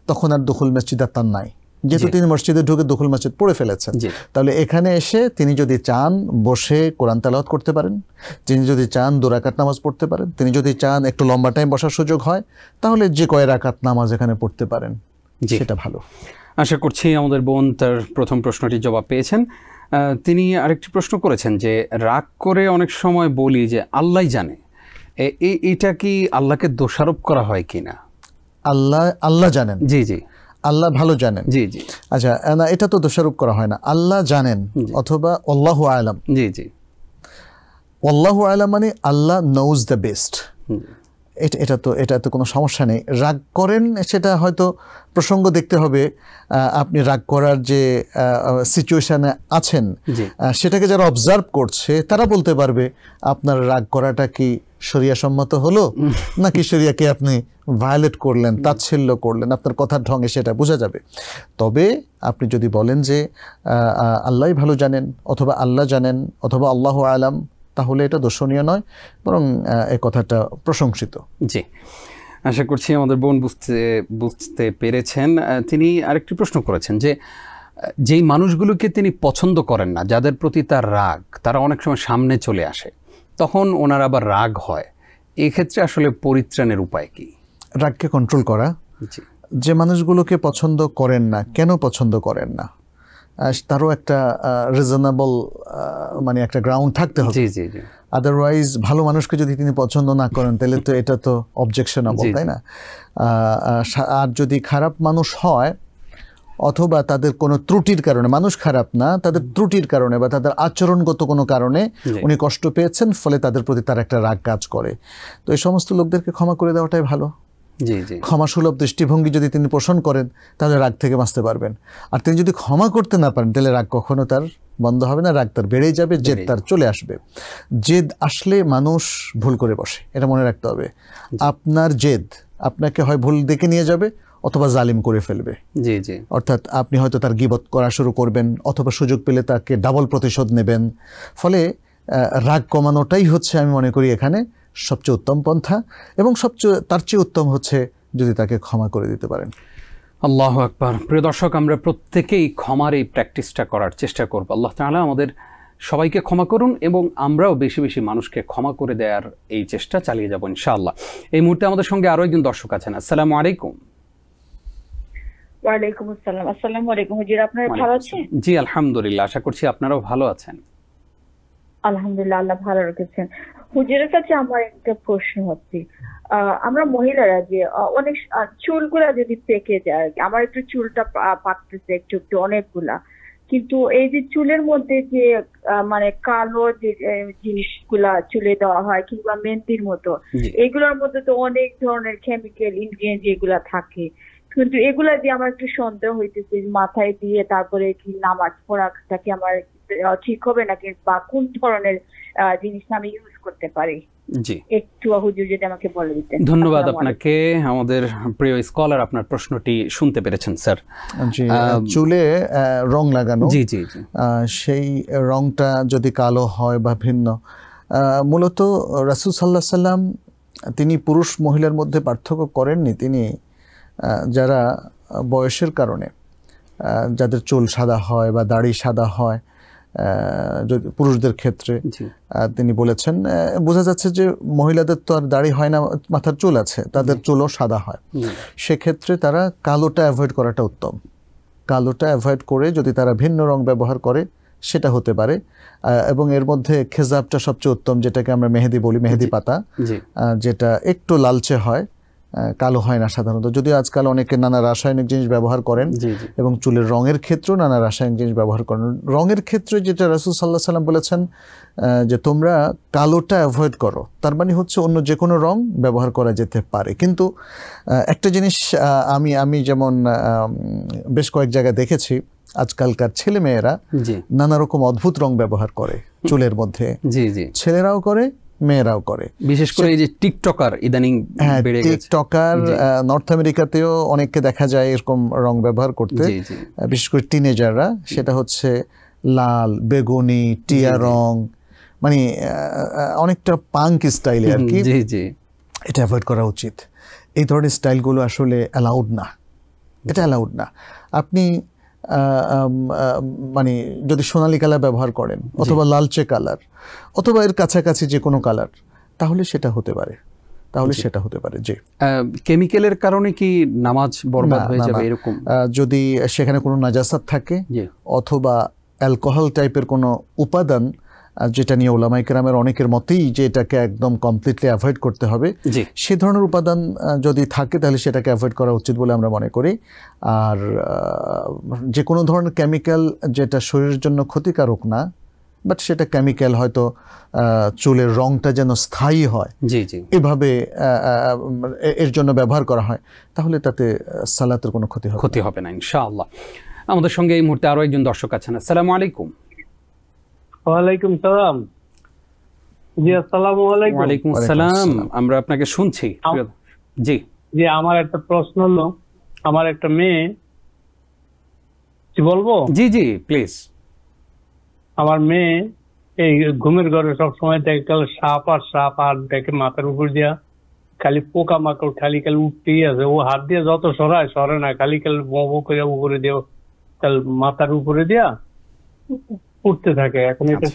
তখন আর দুখুল মসজিদ আর তার নাই, যেহেতু তিনি মসজিদে ঢুকে দুখুল মসজিদ পড়ে ফেলেছেন। তাহলে এখানে এসে তিনি যদি চান বসে কোরআন তেলাওয়াত করতে পারেন, তিনি যদি চান 2 রাকাত নামাজ পড়তে পারেন, তিনি যদি চান একটু লম্বা টাইম বসার সুযোগ হয়, তাহলে যে কয় রাকাত নামাজ এখানে পড়তে পারেন, সেটা ভালো। আশা করছি আমাদের বোন তার প্রথম প্রশ্নটির জবাব পেয়েছেন। তিনি আরেকটি প্রশ্ন করেছেন যে রাগ করে অনেক সময় বলি যে আল্লাহই জানে, এটা কি আল্লাহকে দোষারোপ করা হয় কিনা? আল্লাহ জানেন, জি, আল্লাহ ভালো জানেন, জি। আচ্ছা, না, এটা তো দোষারোপ করা হয় না। আল্লাহ জানেন অথবা আল্লাহু আ'লাম, জি। আল্লাহু আ'লাম মানে আল্লাহ নোজ দ্য বেস্ট। এটা তো কোনো সমস্যা নেই। রাগ করেন, সেটা হয়তো প্রসঙ্গ দেখতে হবে। আপনি রাগ করার যে সিচুয়েশনে আছেন, সেটাকে যারা অবজার্ভ করছে তারা বলতে পারবে আপনার রাগ করাটা কি শরিয়া সম্মত হলো নাকি শরিয়াকে আপনি ভায়োলেট করলেন, তাচ্ছিল্য করলেন, আপনার কথার ঢঙে সেটা বোঝা যাবে। তবে আপনি যদি বলেন যে আল্লাহই ভালো জানেন অথবা আল্লাহ জানেন অথবা আল্লাহু আ'লাম, তাহলে এটা দোষণীয় নয়, বরং এই কথাটা প্রশংসিত। জি, আশা করছি আমাদের বোন বুঝতে পেরেছেন। তিনি আরেকটি প্রশ্ন করেছেন যে যেই মানুষগুলোকে তিনি পছন্দ করেন না, যাদের প্রতি তার রাগ, তারা অনেক সময় সামনে চলে আসে, তখন ওনার আবার রাগ হয়, এক্ষেত্রে আসলে পরিত্রাণের উপায় কি? রাগকে কন্ট্রোল করা। যে মানুষগুলোকে পছন্দ করেন না, কেন পছন্দ করেন না, তারও একটা রিজনেবল মানে একটা গ্রাউন্ড থাকতে হবে। আদারওয়াইজ ভালো মানুষকে যদি তিনি পছন্দ না করেন, তাহলে তো এটা তো অবজেকশনেবল, তাই না? আর যদি খারাপ মানুষ হয় অথবা তাদের কোনো ত্রুটির কারণে, মানুষ খারাপ না, তাদের ত্রুটির কারণে বা তাদের আচরণগত কোনো কারণে উনি কষ্ট পেয়েছেন, ফলে তাদের প্রতি তার একটা রাগ কাজ করে, তো এই সমস্ত লোকদেরকে ক্ষমা করে দেওয়াটাই ভালো। ক্ষমাসুলভ দৃষ্টিভঙ্গি যদি তিনি পোষণ করেন, তাহলে রাগ থেকে বাঁচতে পারবেন। আর তিনি যদি ক্ষমা করতে না পারেন, তাহলে রাগ কখনো তার বন্ধ হবে না, রাগ তার বেড়েই যাবে, জেদ তার চলে আসবে। জেদ আসলে মানুষ ভুল করে বসে, এটা মনে রাখতে হবে। আপনার জেদ আপনাকে হয় ভুল দিকে নিয়ে যাবে অথবা জালিম করে ফেলবে। অর্থাৎ আপনি হয়তো তার গীবত করা শুরু করবেন অথবা সুযোগ পেলে তাকে ডাবল প্রতিশোধ নেবেন। ফলে রাগ কমানোটাই হচ্ছে, আমি মনে করি, এখানে সবচেয়ে উত্তম পন্থা, এবং তার চেয়ে উত্তম হচ্ছে যদি তাকে ক্ষমা করে দিতে পারেন। আল্লাহু আকবার। প্রিয় দর্শক, আমরা প্রত্যেকেই ক্ষমার এই প্র্যাকটিসটা করার চেষ্টা করব। আল্লাহ তাআলা আমাদের সবাইকে ক্ষমা করুন এবং আমরাও বেশি বেশি মানুষকে ক্ষমা করে দেওয়ার এই চেষ্টা চালিয়ে যাব ইনশাআল্লাহ। এই মুহূর্তে আমাদের সঙ্গে আরও একজন দর্শক আছেন। আসসালামু আলাইকুম। ওয়ালাইকুম আসসালাম। আসসালামু আলাইকুম হুজুর, আপনারা ভালো আছেন? জি আলহামদুলিল্লাহ, আশা করছি আপনারাও ভালো আছেন। আলহামদুলিল্লাহ, আল্লাহ ভালো রেখেছেন। হুজুরের কাছে আমার একটা প্রশ্ন হচ্ছে, আমরা মহিলারা যে অনেক চুলগুলা যদি পেকে যায়, আমার একটু চুলটা পাকতেছে একটু একটু অনেকগুলা, কিন্তু এই যে চুলের মধ্যে যে মানে কালো যে জিনিসগুলা চুলে দেওয়া হয় কিংবা মেহেন্দির মতো, এগুলোর মধ্যে তো অনেক ধরনের কেমিক্যাল ইনগ্রিডিয়েন্ট যেগুলা থাকে, কিন্তু এগুলা দিয়ে আমার একটু সন্দেহ হইতেছে মাথায় দিয়ে তারপরে কি নামাজ পড়াটা কি আমার ঠিক হবে নাকি, বা কোন ধরনের জিনিসটা আমি ইউজ করতে পারি, জি একটু হুজুর যদি আমাকে বলে দিতেন। ধন্যবাদ আপনাকে। আমাদের প্রিয় স্কলার আপনার প্রশ্নটি শুনতে পেরেছেন স্যার। জি, চুলে রং লাগানো, জি জি জি, সেই রংটা যদি কালো হয় বা ভিন্ন, মূলত রাসূল সাল্লাল্লাহু আলাইহি সাল্লাম তিনি পুরুষ মহিলার মধ্যে পার্থক্য করেননি। তিনি যারা বয়সের কারণে যাদের চুল সাদা হয় বা দাড়ি সাদা হয় পুরুষদের ক্ষেত্রে তিনি বলেছেন, বোঝা যাচ্ছে যে মহিলাদের তো আর দাড়ি হয় না, মাথার চুল আছে, তাদের চুলও সাদা হয়, সেক্ষেত্রে তারা কালোটা অ্যাভয়েড করাটা উত্তম। কালোটা অ্যাভয়েড করে যদি তারা ভিন্ন রং ব্যবহার করে সেটা হতে পারে, এবং এর মধ্যে খেজাবটা সবচেয়ে উত্তম, যেটাকে আমরা মেহেদি বলি, মেহেদি পাতা, যেটা একটু লালচে হয়, কালো হয় না সাধারণত, যদিও আজকাল অনেকে নানা রাসায়নিক জিনিস ব্যবহার করেন এবং চুলের রঙের ক্ষেত্রেও নানা রাসায়নিক জিনিস ব্যবহার করেন। রঙের ক্ষেত্রে যেটা রাসূল সাল্লাল্লাহু আলাইহি সাল্লাম বলেছেন যে তোমরা কালোটা অ্যাভয়েড করো, তার মানে হচ্ছে অন্য যে কোনো রং ব্যবহার করা যেতে পারে। কিন্তু একটা জিনিস আমি যেমন বেশ কয়েক জায়গায় দেখেছি, আজকালকার ছেলে মেয়েরা নানা রকম অদ্ভুত রং ব্যবহার করে চুলের মধ্যে, ছেলেরাও করে মেয়েরাও করে, বিশেষ করে এই যে টিকটকার ইদানিং বেড়ে গেছে। টিকটকার নর্থ আমেরিকাতেও অনেককে দেখা যায় এরকম রং ব্যবহার করতে, বিশেষ করে টিনেজাররা। সেটা হচ্ছে লাল, বেগুনি, টিয়া রং, মানে অনেকটা পাঙ্ক স্টাইলে আর কি। এটা অ্যাভয়েড করা উচিত। এই ধরনের স্টাইলগুলো আসলে অ্যালাউড না, এটা অ্যালাউড না। আপনি মানে যদি সোনালী কালার ব্যবহার করেন অথবা লালচে কালার অথবা এর কাছাকাছি যে কোনো কালার, তাহলে সেটা হতে পারে, জি। কেমিক্যালের কারণে কি নামাজ বরবাদ হয়ে যাবে এরকম? যদি সেখানে কোনো নাজাসাত থাকে অথবা অ্যালকোহল টাইপের কোনো উপাদান, যেটা নিয়ে ওলামায়ে কেরামের অনেকের মতেই যে এটাকে একদম কমপ্লিটলি অ্যাভয়েড করতে হবে, সে ধরনের উপাদান যদি থাকে তাহলে সেটাকে অ্যাভয়েড করা উচিত বলে আমরা মনে করি। আর যে কোনো ধরনের কেমিক্যাল যেটা শরীরের জন্য ক্ষতিকারক না, বাট সেটা কেমিক্যাল হয়তো চুলের রংটা যেন স্থায়ী হয়, এভাবে এর জন্য ব্যবহার করা হয়, তাহলে তাতে সালাতের কোনো ক্ষতি হবে না ইনশাআল্লাহ। আমাদের সঙ্গে এই মুহূর্তে আরো একজন দর্শক আছেন। আসসালামু আলাইকুম। ওয়ালাইকুম সালাম। জি আসসালামু আলাইকুম। ওয়ালাইকুম আসসালাম, আমরা আপনাকে শুনছি। জি জি, আমার একটা প্রশ্ন হলো, আমার একটা মেয়ে, কি বলবো? জি জি প্লিজ। আমার মেয়ে এই ঘুমের ঘরে সবসময় দেখে সাপ আর দেখে মাথার উপর দিয়া খালি পোকা মাকড় খালি উঠতেই আছে, ও হাত দিয়ে যত সরে না, খালি বো করে উপরে দিয়ে মাথার উপরে দিয়া উঠতে থাকে। এখন এটা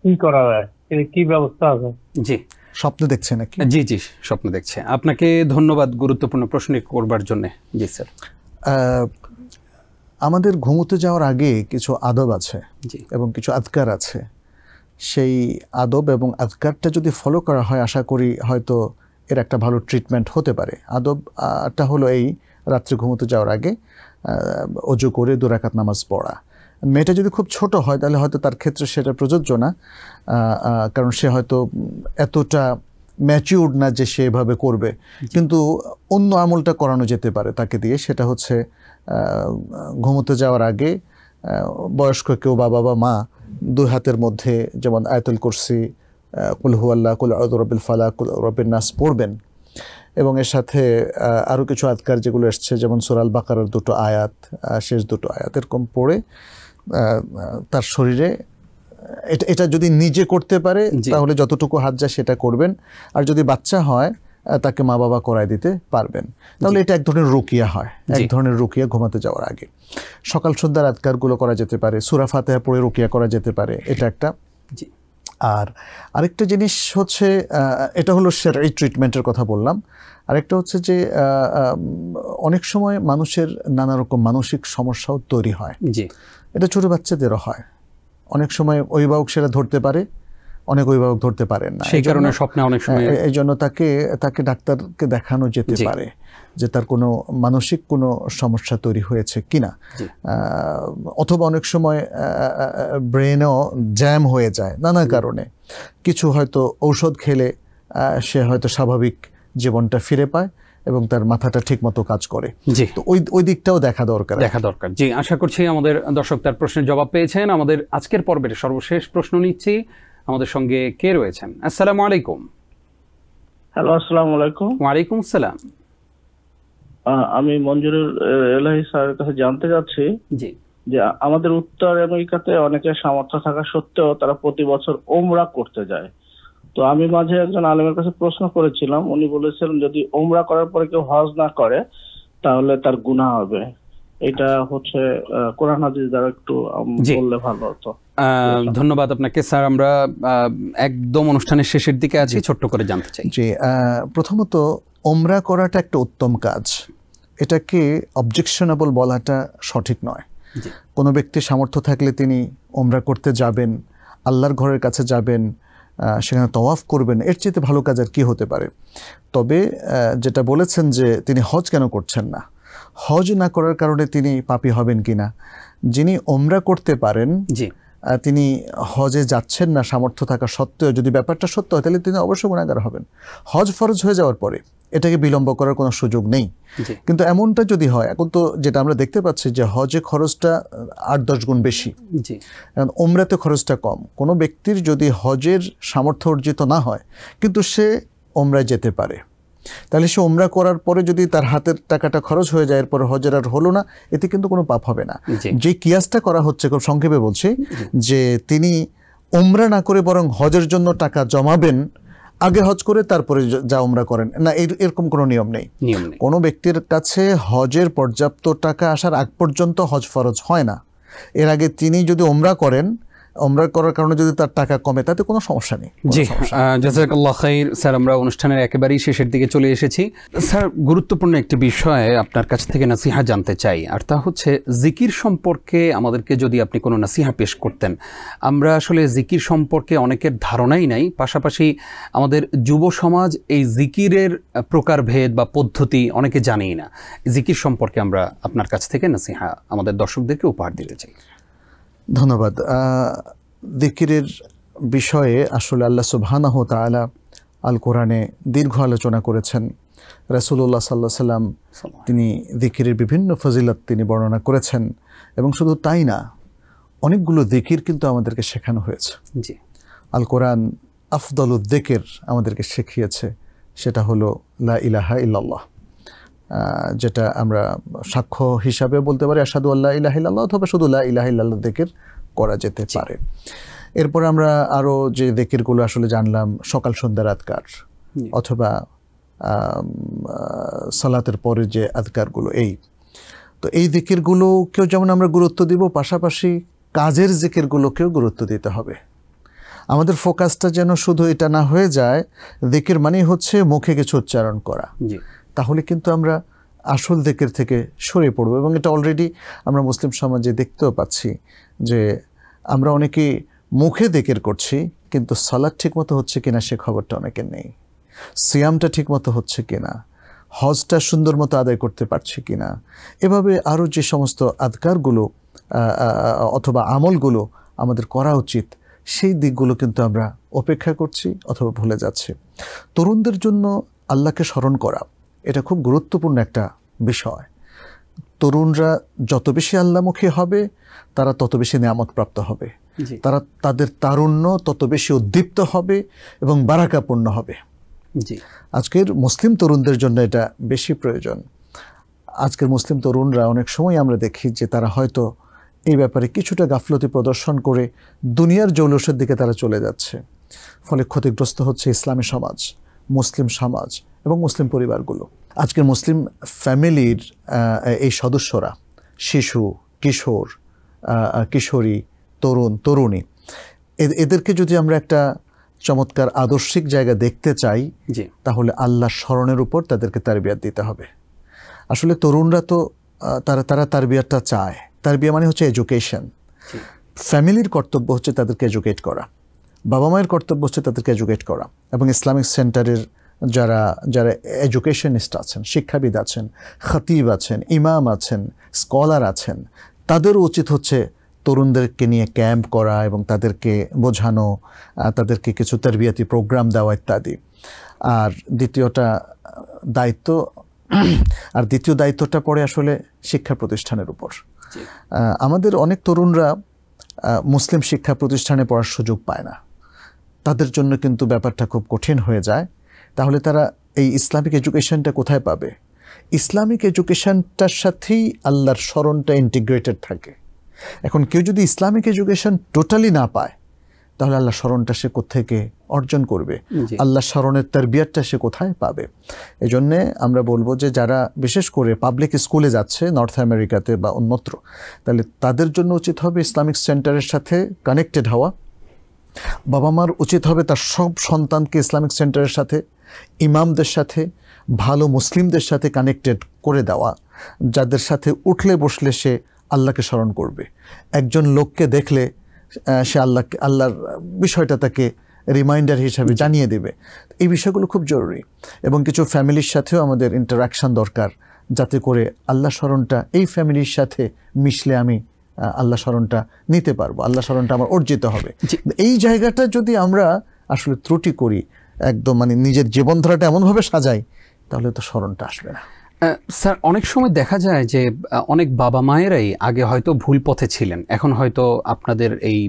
কি করা যায়, কি ব্যবস্থা আছে? জি, স্বপ্ন দেখছে নাকি? জি জি স্বপ্ন দেখছে। আপনাকে ধন্যবাদ গুরুত্বপূর্ণ প্রশ্ন করবার জন্য। জি স্যার, আমাদের ঘুমোতে যাওয়ার আগে কিছু আদব আছে এবং কিছু আদকার আছে। সেই আদব এবং আদকারটা যদি ফলো করা হয়, আশা করি হয়তো এর একটা ভালো ট্রিটমেন্ট হতে পারে। আদবটা হলো এই, রাত্রে ঘুমোতে যাওয়ার আগে ওযু করে 2 রাকাত নামাজ পড়া। মেয়েটা যদি খুব ছোট হয় তাহলে হয়তো তার ক্ষেত্রে সেটা প্রযোজ্য না, কারণ সে হয়তো এতটা ম্যাচিউরড না যে সে এভাবে করবে, কিন্তু অন্য আমলটা করানো যেতে পারে তাকে দিয়ে। সেটা হচ্ছে ঘুমোতে যাওয়ার আগে বয়স্ক কেউ, বাবা বা মা, 2 হাতের মধ্যে যেমন আয়াতুল কুরসি, কুল হুয়াল্লাহ, কুল আউযু বিরাব্বিল ফালাক, কুল রাব্বিন নাস পড়বেন, এবং এর সাথে আরও কিছু আদকার যেগুলো এসছে, যেমন সূরা আল বাকারার 2টো আয়াত, শেষ 2টো আয়াত, এরকম পড়ে তার শরীরে এটা যদি নিজে করতে পারে তাহলে যতটুকু হাত যায় সেটা করবেন। আর যদি বাচ্চা হয় তাকে মা বাবা করায় দিতে পারবেন, তাহলে এটা এক ধরনের রুকিয়া হয়, এক ধরনের রুকিয়া ঘুমাতে যাওয়ার আগে। সকাল সন্ধ্যার আদকারগুলো করা যেতে পারে, সূরা ফাতিহা পড়ে রুকিয়া করা যেতে পারে, এটা একটা। আর আরেকটা জিনিস হচ্ছে, এটা হলো এই ট্রিটমেন্টের কথা বললাম। আরেকটা হচ্ছে যে অনেক সময় মানুষের নানা রকম মানসিক সমস্যাও তৈরি হয়। জি, এটা ছোট বাচ্চাদেরও হয়। অনেক সময় অভিভাবক সেটা ধরতে পারে, অনেক অভিভাবক ধরতে পারেন না, সেই কারণে স্বপ্নে অনেক সময় এই জন্য তাকে ডাক্তারকে দেখানো যেতে পারে যে তার কোনো মানসিক কোনো সমস্যা তৈরি হয়েছে কিনা, অথবা অনেক সময় ব্রেনও জ্যাম হয়ে যায় নানা কারণে। কিছু হয়তো ঔষধ খেলে সে হয়তো স্বাভাবিক জীবনটা ফিরে পায় এবং তার মাথাটা ঠিক মতো কাজ করে। জি, তো ওই দিকটাও দেখা দরকার। জি, আশা করছি আমাদের দর্শক তার প্রশ্নের জবাব পেয়েছেন। আমাদের আজকের পর্বের সর্বশেষ প্রশ্ন নিচ্ছি। আমাদের সঙ্গে কে রয়েছেন? আসসালামু আলাইকুম। হ্যালো, আসসালামু আলাইকুম। ওয়ালাইকুম সালাম। আমি মঞ্জুরুল এলাহি স্যারের কাছে জানতে চাচ্ছি জি, যে আমাদের উত্তর আমেরিকাতে অনেকের সামর্থ্য থাকা সত্ত্বেও তারা প্রতি বছর ওমরা করতে যায়। তো আমি মাঝে একজন আলেমের কাছে প্রশ্ন করেছিলাম, উনি বলেছিলেন যদি ওমরা করার পরে কেউ হজ না করে তাহলে তার গুনাহ হবে। এটা হচ্ছে কোরআন হাদিস দ্বারা একটু বললে ভালো হতো। ধন্যবাদ আপনাকে স্যার। আমরা একদম অনুষ্ঠানের শেষের দিকে আছি, ছোট্ট করে জানতে চাই। জি, প্রথমত ওমরা করাটা একটা উত্তম কাজ, এটাকে অবজেকশনেবল বলাটা সঠিক নয়। কোনো ব্যক্তির সামর্থ্য থাকলে তিনি ওমরা করতে যাবেন, আল্লাহর ঘরের কাছে যাবেন, সেখানে তওয়াফ করবেন, এর চেয়ে ভালো কাজ আর কি হতে পারে। তবে যেটা বলেছেন যে তিনি হজ কেন করছেন না, হজ না করার কারণে তিনি পাপী হবেন কিনা, যিনি ওমরা করতে পারেন তিনি হজে যাচ্ছেন না সামর্থ্য থাকা সত্ত্বেও, যদি ব্যাপারটা সত্য হয় তাহলে তিনি অবশ্যই গুনাহগার হবেন। হজ ফরজ হয়ে যাওয়ার পরে এটাকে বিলম্ব করার কোনো সুযোগ নেই। কিন্তু এমনটা যদি হয়, এখন তো যেটা আমরা দেখতে পাচ্ছি যে হজে খরচটা 8-10 গুণ বেশি, কারণ ওমরাতে খরচটা কম। কোনো ব্যক্তির যদি হজের সামর্থ্য অর্জিত না হয় কিন্তু সে ওমরায় যেতে পারে, তাহলে সে ওমরা করার পরে যদি তার হাতের টাকাটা খরচ হয়ে যায়, এরপরে হজের আর হলো না, এতে কিন্তু কোনো পাপ হবে না। যে কিয়াসটা করা হচ্ছে, খুব সংক্ষেপে বলছি, যে তিনি ওমরা না করে বরং হজের জন্য টাকা জমাবেন, আগে হজ করে তারপরে যা ওমরা করেন না, এরকম কোনো নিয়ম নেই। কোনো ব্যক্তির কাছে হজের পর্যাপ্ত টাকা আসার আগ পর্যন্ত হজ ফরজ হয় না। এর আগে তিনি যদি ওমরা করেন, ওমরা করার কারণে যদি তার টাকা কমে, তাতে কোনো সমস্যা নেই। জি, জাযাকাল্লাহ খাইর। স্যার, আমরা অনুষ্ঠানের একেবারেই শেষের দিকে চলে এসেছি। স্যার, গুরুত্বপূর্ণ একটি বিষয়ে আপনার কাছ থেকে নাসিহা জানতে চাই, আর তা হচ্ছে জিকির সম্পর্কে আমাদেরকে যদি আপনি কোনো নাসিহা পেশ করতেন। আমরা আসলে জিকির সম্পর্কে অনেকের ধারণাই নাই, পাশাপাশি আমাদের যুব সমাজ এই জিকিরের প্রকারভেদ বা পদ্ধতি অনেকে জানেই না। জিকির সম্পর্কে আমরা আপনার কাছ থেকে নাসিহা আমাদের দর্শকদেরকে উপহার দিতে চাই। ধন্যবাদ। যিকিরের বিষয়ে আসলে আল্লাহ সুবহানাহু ওয়া তাআলা আল কোরআনে দীর্ঘ আলোচনা করেছেন। রাসূলুল্লাহ সাল্লাল্লাহু আলাইহি সাল্লাম তিনি যিকিরের বিভিন্ন ফজিলত তিনি বর্ণনা করেছেন, এবং শুধু তাই না, অনেকগুলো যিকির কিন্তু আমাদেরকে শেখানো হয়েছে। জি, আল কোরআন আফদলুদ যিকির আমাদেরকে শিখিয়েছে, সেটা হলো লা ইলাহা ইল্লাল্লাহ, যেটা আমরা সাক্ষ্য হিসাবে বলতে পারি আশহাদু আল্লা ইলাহা ইল্লাল্লাহ, অথবা শুধু লা ইলাহা ইল্লাল্লাহ যিকির করা যেতে পারে। এরপর আমরা আরও যে যিকিরগুলো আসলে জানলাম, সকাল সন্ধ্যার আদকার, অথবা সালাতের পরে যে আদকারগুলো, তো এই যিকিরগুলোকেও যেমন আমরা গুরুত্ব দিব, পাশাপাশি কাজের যিকিরগুলোকেও গুরুত্ব দিতে হবে। আমাদের ফোকাসটা যেন শুধু এটা না হয়ে যায় যিকির মানেই হচ্ছে মুখে কিছু উচ্চারণ করা, তাহলে কিন্তু আমরা আসল যিকির থেকে সরে পড়ব। এবং এটা অলরেডি আমরা মুসলিম সমাজে দেখতেও পাচ্ছি যে আমরা অনেকে মুখে যিকির করছি, কিন্তু সালাত ঠিকমতো হচ্ছে কিনা সে খবরটা অনেকের নেই, সিয়ামটা ঠিকমতো হচ্ছে কিনা, হজটা সুন্দর মতো আদায় করতে পারছি কিনা, এভাবে আরও যে সমস্ত আদকারগুলো অথবা আমলগুলো আমাদের করা উচিত, সেই দিকগুলো কিন্তু আমরা অপেক্ষা করছি অথবা ভুলে যাচ্ছি। তরুণদের জন্য আল্লাহকে স্মরণ করা এটা খুব গুরুত্বপূর্ণ একটা বিষয়। তরুণরা যত বেশি আল্লাহমুখী হবে, তারা তত বেশি নিয়ামতপ্রাপ্ত হবে, তাদের তারুণ্য তত বেশি উদ্দীপ্ত হবে এবং বারাকাপূর্ণ হবে। আজকের মুসলিম তরুণদের জন্য এটা বেশি প্রয়োজন। আজকের মুসলিম তরুণরা অনেক সময় আমরা দেখি যে তারা হয়তো এই ব্যাপারে কিছুটা গাফলতি প্রদর্শন করে দুনিয়ার জৌলুসের দিকে তারা চলে যাচ্ছে, ফলে ক্ষতিগ্রস্ত হচ্ছে ইসলামী সমাজ, মুসলিম সমাজ এবং মুসলিম পরিবারগুলো। আজকের মুসলিম ফ্যামিলির এই সদস্যরা, শিশু, কিশোর, কিশোরী, তরুণ, তরুণী, এদেরকে যদি আমরা একটা চমৎকার আদর্শিক জায়গা দেখতে চাই, তাহলে আল্লাহর স্মরণের উপর তাদেরকে তারবিয়াত দিতে হবে। আসলে তরুণরা তো তারা তারবিয়াতটা চায়। তারবিয়া মানে হচ্ছে এডুকেশন। ফ্যামিলির কর্তব্য হচ্ছে তাদেরকে এডুকেট করা, বাবা মায়ের কর্তব্য হচ্ছে তাদেরকে এডুকেট করা, এবং ইসলামিক সেন্টারের যারা এডুকেশনিস্ট আছেন, শিক্ষাবিদ আছেন, খতিব আছেন, ইমাম আছেন, স্কলার আছেন, তাদেরও উচিত হচ্ছে তরুণদেরকে নিয়ে ক্যাম্প করা এবং তাদেরকে বোঝানো, তাদেরকে কিছু তারবিয়াতি প্রোগ্রাম দেওয়া ইত্যাদি। আর দ্বিতীয় দায়িত্বটা পড়ে আসলে শিক্ষা প্রতিষ্ঠানের উপর। আমাদের অনেক তরুণরা মুসলিম শিক্ষা প্রতিষ্ঠানে পড়ার সুযোগ পায় না, তাদের জন্য কিন্তু ব্যাপারটা খুব কঠিন হয়ে যায়। তাহলে তারা এই ইসলামিক এডুকেশনটা কোথায় পাবে? ইসলামিক এডুকেশনটার সাথেই আল্লাহর স্মরণটা ইন্টিগ্রেটেড থাকে। এখন কেউ যদি ইসলামিক এডুকেশন টোটালি না পায়, তাহলে আল্লাহ স্মরণটা সে কোত্থেকে অর্জন করবে? আল্লাহ স্মরণের তারবিয়াতটা সে কোথায় পাবে? এই জন্যে আমরা বলবো যে যারা বিশেষ করে পাবলিক স্কুলে যাচ্ছে নর্থ আমেরিকাতে বা অন্যত্র, তাহলে তাদের জন্য উচিত হবে ইসলামিক সেন্টারের সাথে কানেক্টেড হওয়া। বাবা মার উচিত হবে তার সব সন্তানকে ইসলামিক সেন্টারের সাথে, ইমামদের সাথে, ভালো মুসলিমদের সাথে কানেক্টেড করে দেওয়া, যাদের সাথে উঠলে বসলে সে আল্লাহকে স্মরণ করবে। একজন লোককে দেখলে সে আল্লাহর বিষয়টা তাকে রিমাইন্ডার হিসাবে জানিয়ে দেবে। এই বিষয়গুলো খুব জরুরি। এবং কিছু ফ্যামিলির সাথেও আমাদের ইন্টারাকশান দরকার, যাতে করে আল্লাহ স্মরণটা এই ফ্যামিলির সাথে মিশলে আমি আল্লাহ স্মরণটা নিতে পারবো, আল্লাহ স্মরণটা আমার অর্জিত হবে। এই জায়গাটা যদি আমরা আসলে ত্রুটি করি, একদম মানে নিজের জীবনধারাটা এমনভাবে সাজাই, তাহলে তো স্মরণটা আসবে না। স্যার, অনেক সময় দেখা যায় যে অনেক বাবা মায়েরাই আগে হয়তো ভুল পথে ছিলেন, এখন হয়তো আপনাদের এই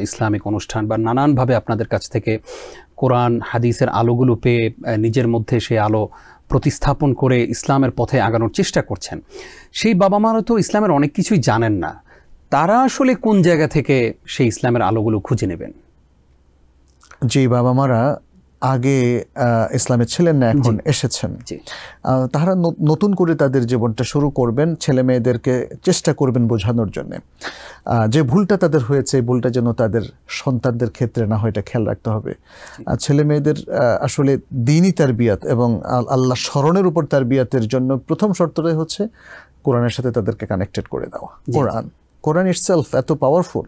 ইসলামিক অনুষ্ঠান বা নানানভাবে আপনাদের কাছ থেকে কোরআন হাদিসের আলোগুলো পেয়ে নিজের মধ্যে সেই আলো প্রতিস্থাপন করে ইসলামের পথে আগানোর চেষ্টা করছেন। সেই বাবা মারা তো ইসলামের অনেক কিছুই জানেন না, তারা আসলে কোন জায়গা থেকে সেই ইসলামের আলোগুলো খুঁজে নেবেন? যে বাবা মারা আগে ইসলামে ছিলেন না, এখন এসেছেন, তারা নতুন করে তাদের জীবনটা শুরু করবেন। ছেলে মেয়েদেরকে চেষ্টা করবেন বোঝানোর জন্য যে ভুলটা তাদের হয়েছে, এই ভুলটা যেন তাদের সন্তানদের ক্ষেত্রে না হয়, এটা খেয়াল রাখতে হবে। ছেলে মেয়েদের আসলে দ্বীনি তারবিয়াত এবং আল্লাহ স্মরণের উপর তারবিয়াতের জন্য প্রথম শর্তটাই হচ্ছে কোরআনের সাথে তাদেরকে কানেক্টেড করে দেওয়া। কোরআন ইটসেলফ এত পাওয়ারফুল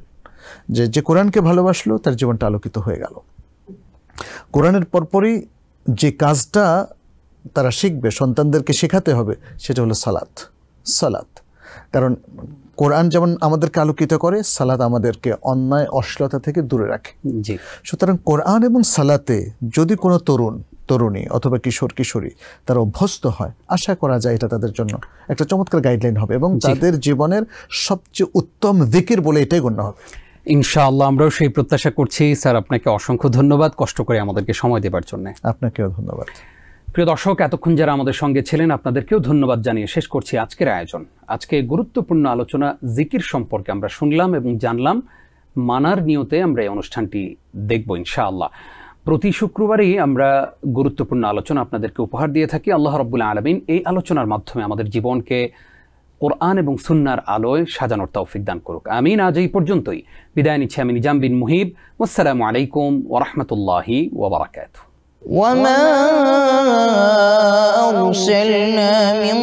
যে কোরআনকে ভালোবাসলো তার জীবনটা আলোকিত হয়ে গেল। কোরআনের পরপরই যে কাজটা তারা শিখবে, সন্তানদেরকে শেখাতে হবে, সেটা হলো সালাত। কারণ কোরআন যেমন আমাদেরকে আলোকিত করে, সালাত আমাদেরকে অন্যায় অশ্লীলতা থেকে দূরে রাখে। সুতরাং কোরআন এবং সালাতে যদি কোনো তরুণী অথবা কিশোরী তারা অভ্যস্ত হয়, আশা করা যায় এটা তাদের জন্য একটা চমৎকার গাইডলাইন হবে এবং তাদের জীবনের সবচেয়ে উত্তম যিকির বলে এটাই গণ্য হবে। ইনশাআল্লাহ, আমরাও সেই প্রত্যাশা করছি। স্যার, আপনাকে অসংখ্য ধন্যবাদ কষ্ট করে আমাদেরকে সময় দেবার জন্য। আপনাকেও ধন্যবাদ। প্রিয় দর্শক, এতক্ষণ যারা আমাদের সঙ্গে ছিলেন আপনাদেরকেও ধন্যবাদ জানিয়ে শেষ করছি আজকের আয়োজন। আজকে গুরুত্বপূর্ণ আলোচনা জিকির সম্পর্কে আমরা শুনলাম এবং জানলাম। মানার নিয়তে আমরা এই অনুষ্ঠানটি দেখব ইনশাআল্লাহ। প্রতি শুক্রবারই আমরা গুরুত্বপূর্ণ আলোচনা আপনাদেরকে উপহার দিয়ে থাকি। আল্লাহ রাব্বুল আলামিন এই আলোচনার মাধ্যমে আমাদের জীবনকে কোরআন এবং সুন্নাহর আলোয় সাজানোর তৌফিক দান করুক। আমিন। আজ এই পর্যন্তই বিদায় নিচ্ছি আমি নিজাম বিন মুহিব। আসসালামু আলাইকুম ওয়া রাহমাতুল্লাহি ওয়া বারাকাতুহু। وما أرسلنا من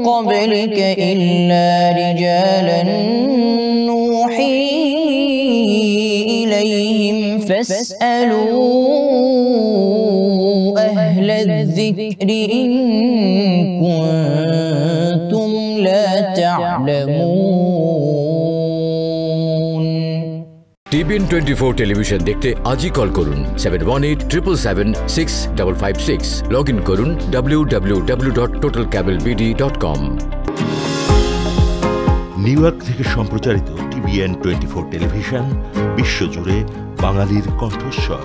قبلك إلا رجالا نوحي إليهم فاسألوا أهل الذكر إن كنتم لا تعلمون। TBN 24 টেলিভিশন দেখতে আজই কল করুন 7187776556। লগ ইন করুন www.totalcablebd.com। নিউ ইয়র্ক থেকে সম্প্রচারিত TBN 24 টেলিভিশন বিশ্বজুড়ে বাঙালির কণ্ঠস্বর।